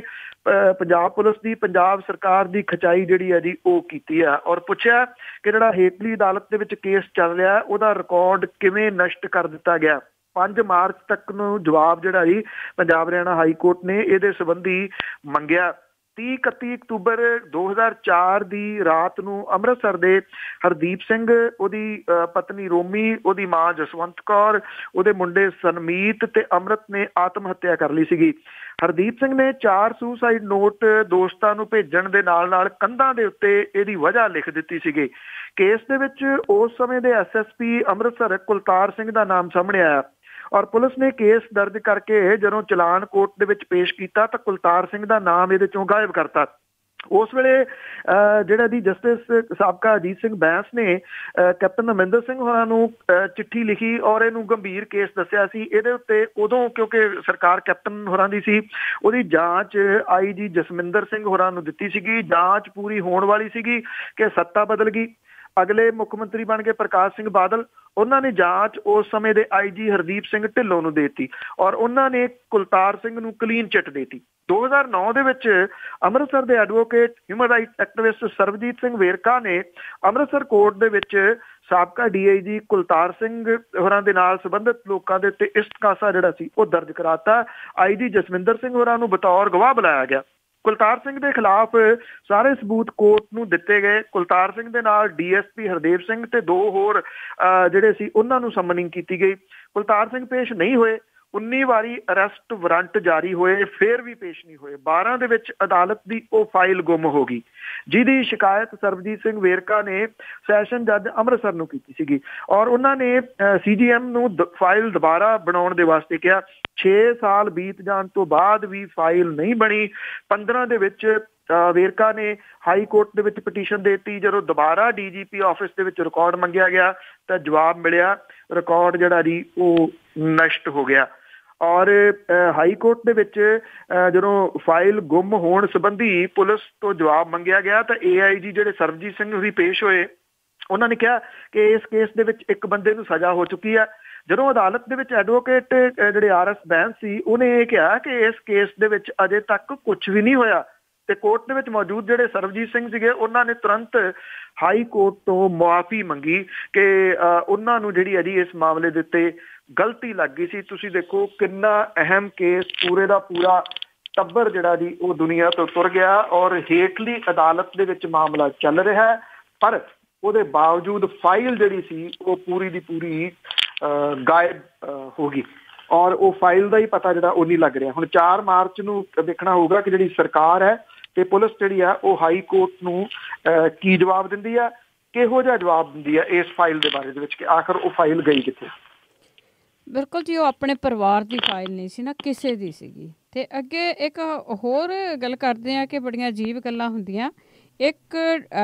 ਪੰਜਾਬ ਪੁਲਿਸ ਦੀ, ਪੰਜਾਬ ਸਰਕਾਰ ਦੀ ਖਚਾਈ ਜਿਹੜੀ ਹੈ ਜੀ ਉਹ ਕੀਤੀ ਆ ਔਰ ਪੁੱਛਿਆ ਕਿ ਜਿਹੜਾ ਹੇਠਲੀ ਅਦਾਲਤ ਦੇ ਵਿੱਚ ਕੇਸ ਚੱਲ ਰਿਹਾ ਉਹਦਾ ਰਿਕਾਰਡ ਕਿਵੇਂ ਨਸ਼ਟ ਕਰ ਦਿੱਤਾ ਗਿਆ। 5 ਮਾਰਚ ਤੱਕ ਨੂੰ ਜਵਾਬ ਜਿਹੜਾ ਜੀ ਪੰਜਾਬ ਹਰਿਆਣਾ ਹਾਈ ਕੋਰਟ ਨੇ ਇਹਦੇ ਸੰਬੰਧੀ ਮੰਗਿਆ। 31 ਅਕਤੂਬਰ 2004 ਦੀ ਰਾਤ ਨੂੰ ਅੰਮ੍ਰਿਤਸਰ ਦੇ ਹਰਦੀਪ ਸਿੰਘ, ਉਹਦੀ ਪਤਨੀ ਰੋਮੀ, ਉਹਦੀ ਮਾਂ ਜਸਵੰਤ ਕੌਰ, ਉਹਦੇ ਮੁੰਡੇ ਸਨਮੀਤ ਤੇ ਅੰਮ੍ਰਿਤ ਨੇ ਆਤਮ ਹੱਤਿਆ ਕਰ ਲਈ ਸੀਗੀ। ਹਰਦੀਪ ਸਿੰਘ ਨੇ 4 ਸੁਸਾਈਡ ਨੋਟ ਦੋਸਤਾਂ ਨੂੰ ਭੇਜਣ ਦੇ ਨਾਲ ਕੰਧਾਂ ਦੇ ਉੱਤੇ ਇਹਦੀ ਵਜ੍ਹਾ ਲਿਖ ਦਿੱਤੀ ਸੀਗੀ। ਕੇਸ ਦੇ ਵਿੱਚ ਉਸ ਸਮੇਂ ਦੇ SSP ਅੰਮ੍ਰਿਤਸਰ ਕੁਲਤਾਰ ਸਿੰਘ ਦਾ ਨਾਮ ਸਾਹਮਣੇ ਆਇਆ ਔਰ ਪੁਲਿਸ ਨੇ ਕੇਸ ਦਰਜ ਕਰਕੇ ਜਦੋਂ ਚਲਾਨ ਕੋਰਟ ਦੇ ਵਿੱਚ ਪੇਸ਼ ਕੀਤਾ ਤਾਂ ਕੁਲਤਾਰ ਸਿੰਘ ਦਾ ਨਾਮ ਇਹਦੇ ਚੋਂ ਗਾਇਬ ਕਰਤਾ। ਉਸ ਵੇਲੇ ਜਿਹੜਾ ਦੀ ਜਸਟਿਸ ਸਾਬਕਾ ਅਜੀਤ ਸਿੰਘ ਬੈਂਸ ਨੇ ਕੈਪਟਨ ਅਮਰਿੰਦਰ ਸਿੰਘ ਹੋਰਾਂ ਨੂੰ ਚਿੱਠੀ ਲਿਖੀ ਔਰ ਇਹਨੂੰ ਗੰਭੀਰ ਕੇਸ ਦੱਸਿਆ ਸੀ। ਇਹਦੇ ਉੱਤੇ ਉਦੋਂ ਕਿਉਂਕਿ ਸਰਕਾਰ ਕੈਪਟਨ ਹੋਰਾਂ ਦੀ ਸੀ, ਉਹਦੀ ਜਾਂਚ IG ਜਸਮਿੰਦਰ ਸਿੰਘ ਹੋਰਾਂ ਨੂੰ ਦਿੱਤੀ ਸੀਗੀ। ਜਾਂਚ ਪੂਰੀ ਹੋਣ ਵਾਲੀ ਸੀਗੀ ਕਿ ਸੱਤਾ ਬਦਲ ਗਈ। ਅਗਲੇ ਮੁੱਖ ਮੰਤਰੀ ਬਣ ਕੇ ਪ੍ਰਕਾਸ਼ ਸਿੰਘ ਬਾਦਲ, ਉਹਨਾਂ ਨੇ ਜਾਂਚ ਉਸ ਸਮੇਂ ਦੇ IG ਹਰਦੀਪ ਸਿੰਘ ਢਿੱਲੋਂ ਨੂੰ ਦੇਤੀ ਔਰ ਉਹਨਾਂ ਨੇ ਕੁਲਤਾਰ ਸਿੰਘ ਨੂੰ ਕਲੀਨ ਚਿੱਟ ਦੇਤੀ। 2009 ਦੇ ਵਿੱਚ ਅੰਮ੍ਰਿਤਸਰ ਦੇ advocate human right activist Sarabjit Singh Verka ਨੇ ਅੰਮ੍ਰਿਤਸਰ ਕੋਰਟ ਦੇ ਵਿੱਚ ਸਾਬਕਾ DIG ਕੁਲਤਾਰ ਸਿੰਘ ਹੋਰਾਂ ਦੇ ਨਾਲ ਸੰਬੰਧਿਤ ਲੋਕਾਂ ਦੇ ਉੱਤੇ ਇਸਤਕਾਸਾ ਜਿਹੜਾ ਸੀ ਉਹ ਦਰਜ ਕਰਾਤਾ। IG ਜਸਵਿੰਦਰ ਸਿੰਘ ਹੋਰਾਂ ਨੂੰ ਬਤੌਰ ਗਵਾਹ ਬੁਲਾਇਆ ਗਿਆ। ਕੁਲਤਾਰ ਸਿੰਘ ਦੇ ਖਿਲਾਫ ਸਾਰੇ ਸਬੂਤ ਕੋਰਟ ਨੂੰ ਦਿੱਤੇ ਗਏ। ਕੁਲਤਾਰ ਸਿੰਘ ਦੇ ਨਾਲ DSP ਹਰਦੇਵ ਸਿੰਘ ਤੇ 2 ਹੋਰ ਜਿਹੜੇ ਸੀ ਉਹਨਾਂ ਨੂੰ ਸਮਨਿੰਗ ਕੀਤੀ ਗਈ। ਕੁਲਤਾਰ ਸਿੰਘ ਪੇਸ਼ ਨਹੀਂ ਹੋਏ। 19 ਵਾਰੀ ਅਰੈਸਟ ਵਾਰੰਟ ਜਾਰੀ ਹੋਏ, ਫਿਰ ਵੀ ਪੇਸ਼ ਨਹੀਂ ਹੋਏ। 12 ਦੇ ਵਿੱਚ ਅਦਾਲਤ ਦੀ ਉਹ ਫਾਈਲ ਗੁੰਮ ਹੋ ਗਈ ਜਿਹਦੀ ਸ਼ਿਕਾਇਤ ਸਰਬਜੀਤ ਸਿੰਘ ਵੇਰਕਾ ਨੇ ਸੈਸ਼ਨ ਜੱਜ ਅੰਮ੍ਰਿਤਸਰ ਨੂੰ ਕੀਤੀ ਸੀਗੀ ਔਰ ਉਹਨਾਂ ਨੇ CGM ਨੂੰ ਫਾਈਲ ਦੁਬਾਰਾ ਬਣਾਉਣ ਦੇ ਵਾਸਤੇ ਕਿਹਾ। 6 ਸਾਲ ਬੀਤ ਜਾਣ ਤੋਂ ਬਾਅਦ ਵੀ ਫਾਈਲ ਨਹੀਂ ਬਣੀ। 15 ਦੇ ਵਿੱਚ ਵੇਰਕਾ ਨੇ ਹਾਈ ਕੋਰਟ ਦੇ ਵਿੱਚ ਪਟੀਸ਼ਨ ਦੇਤੀ। ਜਦੋਂ ਦੁਬਾਰਾ DGP ਆਫਿਸ ਦੇ ਵਿੱਚ ਰਿਕਾਰਡ ਮੰਗਿਆ ਗਿਆ ਤਾਂ ਜਵਾਬ ਮਿਲਿਆ ਰਿਕਾਰਡ ਜਿਹੜਾ ਜੀ ਉਹ ਨਸ਼ਟ ਹੋ ਗਿਆ। ਔਰ ਹਾਈ ਕੋਰਟ ਦੇ ਵਿੱਚ ਜਦੋਂ ਫਾਈਲ ਗੁੰਮ ਹੋਣ ਸੰਬੰਧੀ ਪੁਲਿਸ ਤੋਂ ਜਵਾਬ ਮੰਗਿਆ ਗਿਆ ਤਾਂ AIG ਜਿਹੜੇ ਸਰਬਜੀਤ ਸਿੰਘ ਵੀ ਪੇਸ਼ ਹੋਏ। ਉਹਨਾਂ ਨੇ ਕਿਹਾ ਕਿ ਇਸ ਕੇਸ ਦੇ ਵਿੱਚ ਇੱਕ ਬੰਦੇ ਨੂੰ ਸਜ਼ਾ ਹੋ ਚੁੱਕੀ ਹੈ। ਜਦੋਂ ਅਦਾਲਤ ਦੇ ਵਿੱਚ ਐਡਵੋਕੇਟ ਜਿਹੜੇ RS ਬੈਂਸ ਸੀ ਉਹਨੇ ਇਹ ਕਿਹਾ ਕਿ ਇਸ ਕੇਸ ਦੇ ਵਿੱਚ ਅਜੇ ਤੱਕ ਕੁਝ ਵੀ ਨਹੀਂ ਹੋਇਆ ਤੇ ਕੋਰਟ ਦੇ ਵਿੱਚ ਮੌਜੂਦ ਜਿਹੜੇ ਸਰਬਜੀਤ ਸਿੰਘ ਸੀਗੇ ਉਹਨਾਂ ਨੇ ਤੁਰੰਤ ਹਾਈ ਕੋਰਟ ਤੋਂ ਮੁਆਫੀ ਮੰਗੀ ਕਿ ਉਹਨਾਂ ਨੂੰ ਜਿਹੜੀ ਹੈ ਜੀ ਇਸ ਮਾਮਲੇ ਦੇ ਉੱਤੇ ਗਲਤੀ ਲੱਗ ਗਈ ਸੀ। ਤੁਸੀਂ ਦੇਖੋ ਕਿੰਨਾ ਅਹਿਮ ਕੇਸ, ਪੂਰੇ ਦਾ ਪੂਰਾ ਟੱਬਰ ਜਿਹੜਾ ਜੀ ਉਹ ਦੁਨੀਆ ਤੋਂ ਤੁਰ ਗਿਆ ਔਰ ਹੇਠਲੀ ਅਦਾਲਤ ਦੇ ਵਿੱਚ ਮਾਮਲਾ ਚੱਲ ਰਿਹਾ ਹੈ ਪਰ ਉਹਦੇ ਬਾਵਜੂਦ ਫਾਈਲ ਜਿਹੜੀ ਸੀ ਉਹ ਪੂਰੀ ਦੀ ਪੂਰੀ ਗਾਇਬ ਹੋ ਗਈ ਔਰ ਉਹ ਫਾਈਲ ਦਾ ਹੀ ਪਤਾ ਜਿਹੜਾ ਉਹ ਨਹੀਂ ਲੱਗ ਰਿਹਾ। ਹੁਣ 4 ਮਾਰਚ ਨੂੰ ਦੇਖਣਾ ਹੋਊਗਾ ਕਿ ਜਿਹੜੀ ਸਰਕਾਰ ਹੈ ਤੇ ਪੁਲਿਸ ਜਿਹੜੀ ਆ ਉਹ ਹਾਈ ਕੋਰਟ ਨੂੰ ਕੀ ਜਵਾਬ ਦਿੰਦੀ ਆ, ਕਿਹੋ ਜਿਹਾ ਜਵਾਬ ਦਿੰਦੀ ਆ ਇਸ ਫਾਈਲ ਦੇ ਬਾਰੇ ਦੇ ਵਿੱਚ ਕਿ ਆਖਰ ਉਹ ਫਾਈਲ ਗਈ ਕਿੱਥੇ। ਬਿਲਕੁਲ ਜੀ, ਉਹ ਆਪਣੇ ਪਰਿਵਾਰ ਦੀ ਫਾਈਲ ਨਹੀਂ ਸੀ ਨਾ, ਕਿਸੇ ਦੀ ਸੀਗੀ। ਅਤੇ ਅੱਗੇ ਇੱਕ ਹੋਰ ਗੱਲ ਕਰਦੇ ਹਾਂ ਕਿ ਬੜੀਆਂ ਅਜੀਬ ਗੱਲਾਂ ਹੁੰਦੀਆਂ। ਇੱਕ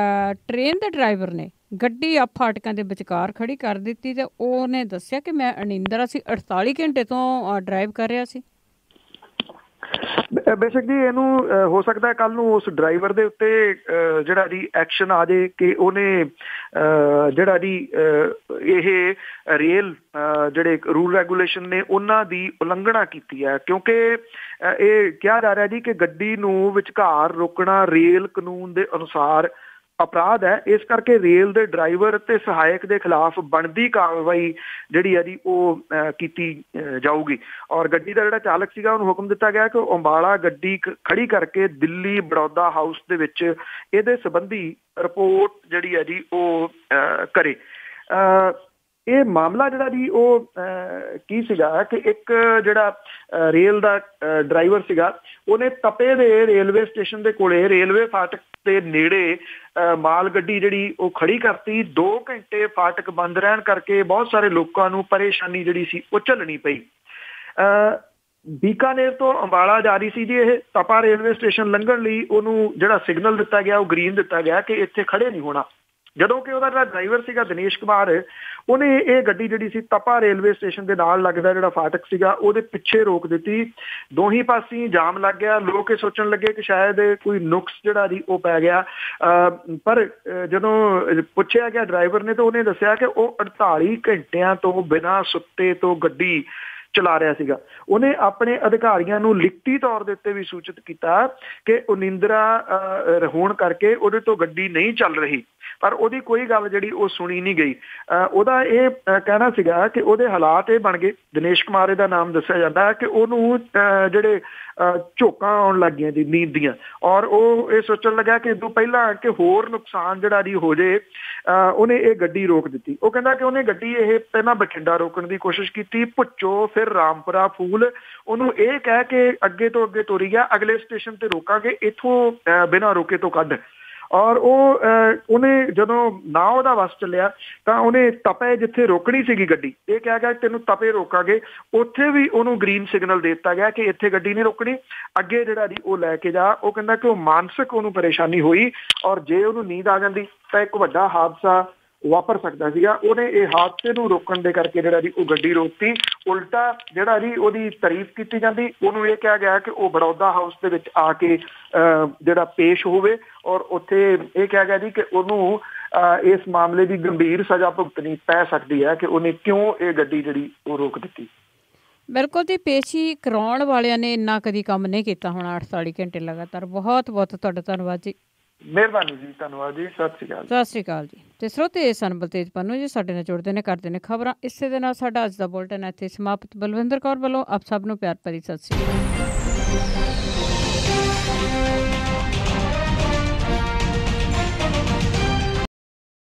ਟ੍ਰੇਨ ਦੇ ਡਰਾਈਵਰ ਨੇ ਗੱਡੀ ਆਪ ਫਾਟਕਾਂ ਦੇ ਵਿਚਕਾਰ ਖੜੀ ਕਰ ਦਿੱਤੀ ਅਤੇ ਉਹਨੇ ਦੱਸਿਆ ਕਿ ਮੈਂ ਅਨਿੰਦਰ ਸੀ, 48 ਘੰਟੇ ਤੋਂ ਡਰਾਈਵ ਕਰ ਰਿਹਾ ਸੀ। ਬੇਸ਼ੱਕ ਜੀ, ਇਹਨੂੰ ਹੋ ਸਕਦਾ ਕੱਲ ਨੂੰ ਉਸ ਡਰਾਈਵਰ ਦੇ ਉੱਤੇ ਜਿਹੜਾ ਜੀ ਐਕਸ਼ਨ ਆ ਜਾਏ ਕਿ ਉਹਨੇ ਜਿਹੜਾ ਜੀ ਇਹ ਰੇਲ ਜਿਹੜੇ ਰੂਲ ਰੈਗੂਲੇਸ਼ਨ ਨੇ ਉਹਨਾਂ ਦੀ ਉਲੰਘਣਾ ਕੀਤੀ ਹੈ, ਕਿਉਂਕਿ ਇਹ ਕਿਹਾ ਜਾ ਰਿਹਾ ਜੀ ਕਿ ਗੱਡੀ ਨੂੰ ਵਿਚਕਾਰ ਰੋਕਣਾ ਰੇਲ ਕਾਨੂੰਨ ਦੇ ਅਨੁਸਾਰ ਅਪਰਾਧ ਹੈ। ਇਸ ਕਰਕੇ ਰੇਲ ਦੇ ਡਰਾਈਵਰ ਤੇ ਸਹਾਇਕ ਦੇ ਖਿਲਾਫ ਬਣਦੀ ਕਾਰਵਾਈ ਜਿਹੜੀ ਹੈ ਜੀ ਉਹ ਕੀਤੀ ਜਾਊਗੀ। ਔਰ ਗੱਡੀ ਦਾ ਜਿਹੜਾ ਚਾਲਕ ਸੀਗਾ ਉਹਨੂੰ ਹੁਕਮ ਦਿੱਤਾ ਗਿਆ ਕਿ ਉਹ ਅੰਬਾਲਾ ਗੱਡੀ ਖੜੀ ਕਰਕੇ ਦਿੱਲੀ ਬੜੌਦਾ ਹਾਊਸ ਦੇ ਵਿੱਚ ਇਹਦੇ ਸੰਬੰਧੀ ਰਿਪੋਰਟ ਜਿਹੜੀ ਹੈ ਜੀ ਉਹ ਕਰੇ। ਇਹ ਮਾਮਲਾ ਜਿਹੜਾ ਜੀ ਉਹ ਕੀ ਸੀਗਾ ਕਿ ਇੱਕ ਜਿਹੜਾ ਰੇਲ ਦਾ ਡਰਾਈਵਰ ਸੀਗਾ ਉਹਨੇ ਤਪੇ ਦੇ ਰੇਲਵੇ ਸਟੇਸ਼ਨ ਦੇ ਕੋਲੇ ਰੇਲਵੇ ਫਾਟਕ ਦੇ ਨੇੜੇ ਮਾਲ ਗੱਡੀ ਜਿਹੜੀ ਉਹ ਖੜੀ ਕਰਤੀ। 2 ਘੰਟੇ ਫਾਟਕ ਬੰਦ ਰਹਿਣ ਕਰਕੇ ਬਹੁਤ ਸਾਰੇ ਲੋਕਾਂ ਨੂੰ ਪਰੇਸ਼ਾਨੀ ਜਿਹੜੀ ਸੀ ਉਹ ਝੱਲਣੀ ਪਈ। ਬੀਕਾਨੇਰ ਤੋਂ ਅੰਬਾਲਾ ਜਾ ਰਹੀ ਸੀ ਜੀ ਇਹ। ਤਪਾ ਰੇਲਵੇ ਸਟੇਸ਼ਨ ਲੰਘਣ ਲਈ ਉਹਨੂੰ ਜਿਹੜਾ ਸਿਗਨਲ ਦਿੱਤਾ ਗਿਆ ਉਹ ਗ੍ਰੀਨ ਦਿੱਤਾ ਗਿਆ ਕਿ ਇੱਥੇ ਖੜੇ ਨਹੀਂ ਹੋਣਾ, ਜਦੋਂ ਕਿ ਉਹਦਾ ਜਿਹੜਾ ਡਰਾਈਵਰ ਸੀਗਾ ਦਿਨੇਸ਼ ਕੁਮਾਰ ਉਹਨੇ ਇਹ ਗੱਡੀ ਜਿਹੜੀ ਸੀ ਤਪਾ ਰੇਲਵੇ ਸਟੇਸ਼ਨ ਦੇ ਨਾਲ ਲੱਗਦਾ ਜਿਹੜਾ ਫਾਟਕ ਸੀਗਾ ਉਹਦੇ ਪਿੱਛੇ ਰੋਕ ਦਿੱਤੀ। ਦੋਹੀਂ ਪਾਸੇ ਜਾਮ ਲੱਗ ਗਿਆ। ਲੋਕ ਇਹ ਸੋਚਣ ਲੱਗੇ ਕਿ ਸ਼ਾਇਦ ਕੋਈ ਨੁਕਸ ਜਿਹੜਾ ਜੀ ਉਹ ਪੈ ਗਿਆ, ਪਰ ਜਦੋਂ ਪੁੱਛਿਆ ਗਿਆ ਡਰਾਈਵਰ ਨੇ ਤਾਂ ਉਹਨੇ ਦੱਸਿਆ ਕਿ ਉਹ 48 ਘੰਟਿਆਂ ਤੋਂ ਬਿਨਾਂ ਸੁੱਤੇ ਤੋਂ ਗੱਡੀ ਚਲਾ ਰਿਹਾ ਸੀਗਾ। ਉਹਨੇ ਆਪਣੇ ਅਧਿਕਾਰੀਆਂ ਨੂੰ ਲਿਖਤੀ ਤੌਰ ਦੇ ਉੱਤੇ ਵੀ ਸੂਚਿਤ ਕੀਤਾ ਕਿ ਅਨਿੰਦਰਾ ਹੋਣ ਕਰਕੇ ਉਹਦੇ ਤੋਂ ਗੱਡੀ ਨਹੀਂ ਚੱਲ ਰਹੀ, ਪਰ ਉਹਦੀ ਕੋਈ ਗੱਲ ਜਿਹੜੀ ਉਹ ਸੁਣੀ ਨਹੀਂ ਗਈ। ਉਹਦਾ ਇਹ ਕਹਿਣਾ ਸੀਗਾ ਕਿ ਉਹਦੇ ਹਾਲਾਤ ਇਹ ਬਣ ਗਏ, ਦਿਨੇਸ਼ ਕੁਮਾਰ ਦਾ ਨਾਮ ਦੱਸਿਆ ਜਾਂਦਾ ਕਿ ਉਹਨੂੰ ਜਿਹੜੇ ਝੋਕਾਂ ਆਉਣ ਲੱਗ ਗਈਆਂ ਜੀ ਨੀਂਦ ਦੀਆਂ, ਔਰ ਉਹ ਇਹ ਸੋਚਣ ਲੱਗਾ ਕਿ ਇਦੋਂ ਪਹਿਲਾਂ ਕਿ ਹੋਰ ਨੁਕਸਾਨ ਜਿਹੜਾ ਜੀ ਹੋ ਜੇ ਉਹਨੇ ਇਹ ਗੱਡੀ ਰੋਕ ਦਿੱਤੀ। ਉਹ ਕਹਿੰਦਾ ਕਿ ਉਹਨੇ ਗੱਡੀ ਇਹ ਪਹਿਲਾਂ ਬਠਿੰਡਾ ਰੋਕਣ ਦੀ ਕੋਸ਼ਿਸ਼ ਕੀਤੀ, ਭੁੱਚੋ, ਫਿਰ ਰਾਮਪੁਰਾ ਫੂਲ। ਉਹਨੂੰ ਇਹ ਕਹਿ ਕੇ ਅੱਗੇ ਤੋਂ ਅੱਗੇ ਤੋਰੀ ਗਿਆ, ਅਗਲੇ ਸਟੇਸ਼ਨ ਤੇ ਰੋਕਾਂਗੇ, ਇੱਥੋਂ ਬਿਨਾਂ ਰੋਕੇ ਤੋਂ ਕੱਢ। ਔਰ ਉਹਨੇ ਜਦੋਂ ਨਾ ਉਹਦਾ ਵੱਸ ਚੱਲਿਆ ਤਾਂ ਉਹਨੇ ਤਪੇ ਜਿੱਥੇ ਰੋਕਣੀ ਸੀਗੀ ਗੱਡੀ, ਇਹ ਕਿਹਾ ਗਿਆ ਤੈਨੂੰ ਤਪੇ ਰੋਕਾਂਗੇ, ਉੱਥੇ ਵੀ ਉਹਨੂੰ ਗ੍ਰੀਨ ਸਿਗਨਲ ਦੇ ਦਿੱਤਾ ਗਿਆ ਕਿ ਇੱਥੇ ਗੱਡੀ ਨਹੀਂ ਰੋਕਣੀ, ਅੱਗੇ ਜਿਹੜਾ ਜੀ ਉਹ ਲੈ ਕੇ ਜਾ। ਉਹ ਕਹਿੰਦਾ ਕਿ ਉਹ ਮਾਨਸਿਕ ਉਹਨੂੰ ਪਰੇਸ਼ਾਨੀ ਹੋਈ ਔਰ ਜੇ ਉਹਨੂੰ ਨੀਂਦ ਆ ਜਾਂਦੀ ਤਾਂ ਇੱਕ ਵੱਡਾ ਹਾਦਸਾ ਵਾਪਰ ਸਕਦਾ ਸੀਗਾ। ਉਹਨੇ ਇਹ ਹਾਦਸੇ ਨੂੰ ਰੋਕਣ ਦੇ ਕਰਕੇ ਜਿਹੜਾ ਜੀ ਉਹ ਗੱਡੀ ਰੋਕਤੀ। ਉਲਟਾ ਜਿਹੜਾ ਜੀ ਉਹਦੀ ਤਾਰੀਫ ਕੀਤੀ ਜਾਂਦੀ, ਉਹਨੂੰ ਇਹ ਕਿਹਾ ਗਿਆ ਕਿ ਉਹ ਬੜੌਦਾ ਹਾਊਸ ਦੇ ਵਿੱਚ ਆ ਕੇ ਜਿਹੜਾ ਪੇਸ਼ ਹੋਵੇ ਔਰ ਉੱਥੇ ਇਹ ਕਿਹਾ ਗਿਆ ਜੀ ਕਿ ਉਹਨੂੰ ਇਸ ਮਾਮਲੇ ਦੀ ਗੰਭੀਰ ਸਜ਼ਾ ਭੁਗਤਣੀ ਪੈ ਸਕਦੀ ਹੈ ਕਿ ਉਹਨੇ ਕਿਉਂ ਇਹ ਗੱਡੀ ਜਿਹੜੀ ਉਹ ਰੋਕ ਦਿੱਤੀ। ਬਿਲਕੁਲ ਜੀ, ਪੇਸ਼ੀ ਕਰਾਉਣ ਵਾਲਿਆਂ ਨੇ ਇੰਨਾ ਕਦੀ ਕੰਮ ਨਹੀਂ ਕੀਤਾ ਹੋਣਾ 48 ਘੰਟੇ ਲਗਾਤਾਰ। ਬਹੁਤ ਬਹੁਤ ਤੁਹਾਡਾ ਧੰਨਵਾਦ ਜੀ। ਮਿਹਰਬਾਨੀ ਜੀ, ਧੰਨਵਾਦ ਜੀ, ਸਤਿ ਸ਼੍ਰੀ ਅਕਾਲ। ਸਤਿ ਸ਼੍ਰੀ ਅਕਾਲ ਜੀ। ਅਤੇ ਸਰੋਤੇ ਸਨ ਬਲਤੇਜ ਪੰਨੂ ਜੀ, ਸਾਡੇ ਨਾਲ ਜੁੜਦੇ ਨੇ, ਕਰਦੇ ਨੇ ਖਬਰਾਂ। ਇਸੇ ਦੇ ਨਾਲ ਸਾਡਾ ਅੱਜ ਦਾ ਬੁਲਟਨ ਇੱਥੇ ਸਮਾਪਤ। ਬਲਵਿੰਦਰ ਕੌਰ ਵੱਲੋਂ ਆਪ ਸਭ ਨੂੰ ਪਿਆਰ ਭਰੀ ਸਤਿ ਸ਼੍ਰੀ ਅਕਾਲ।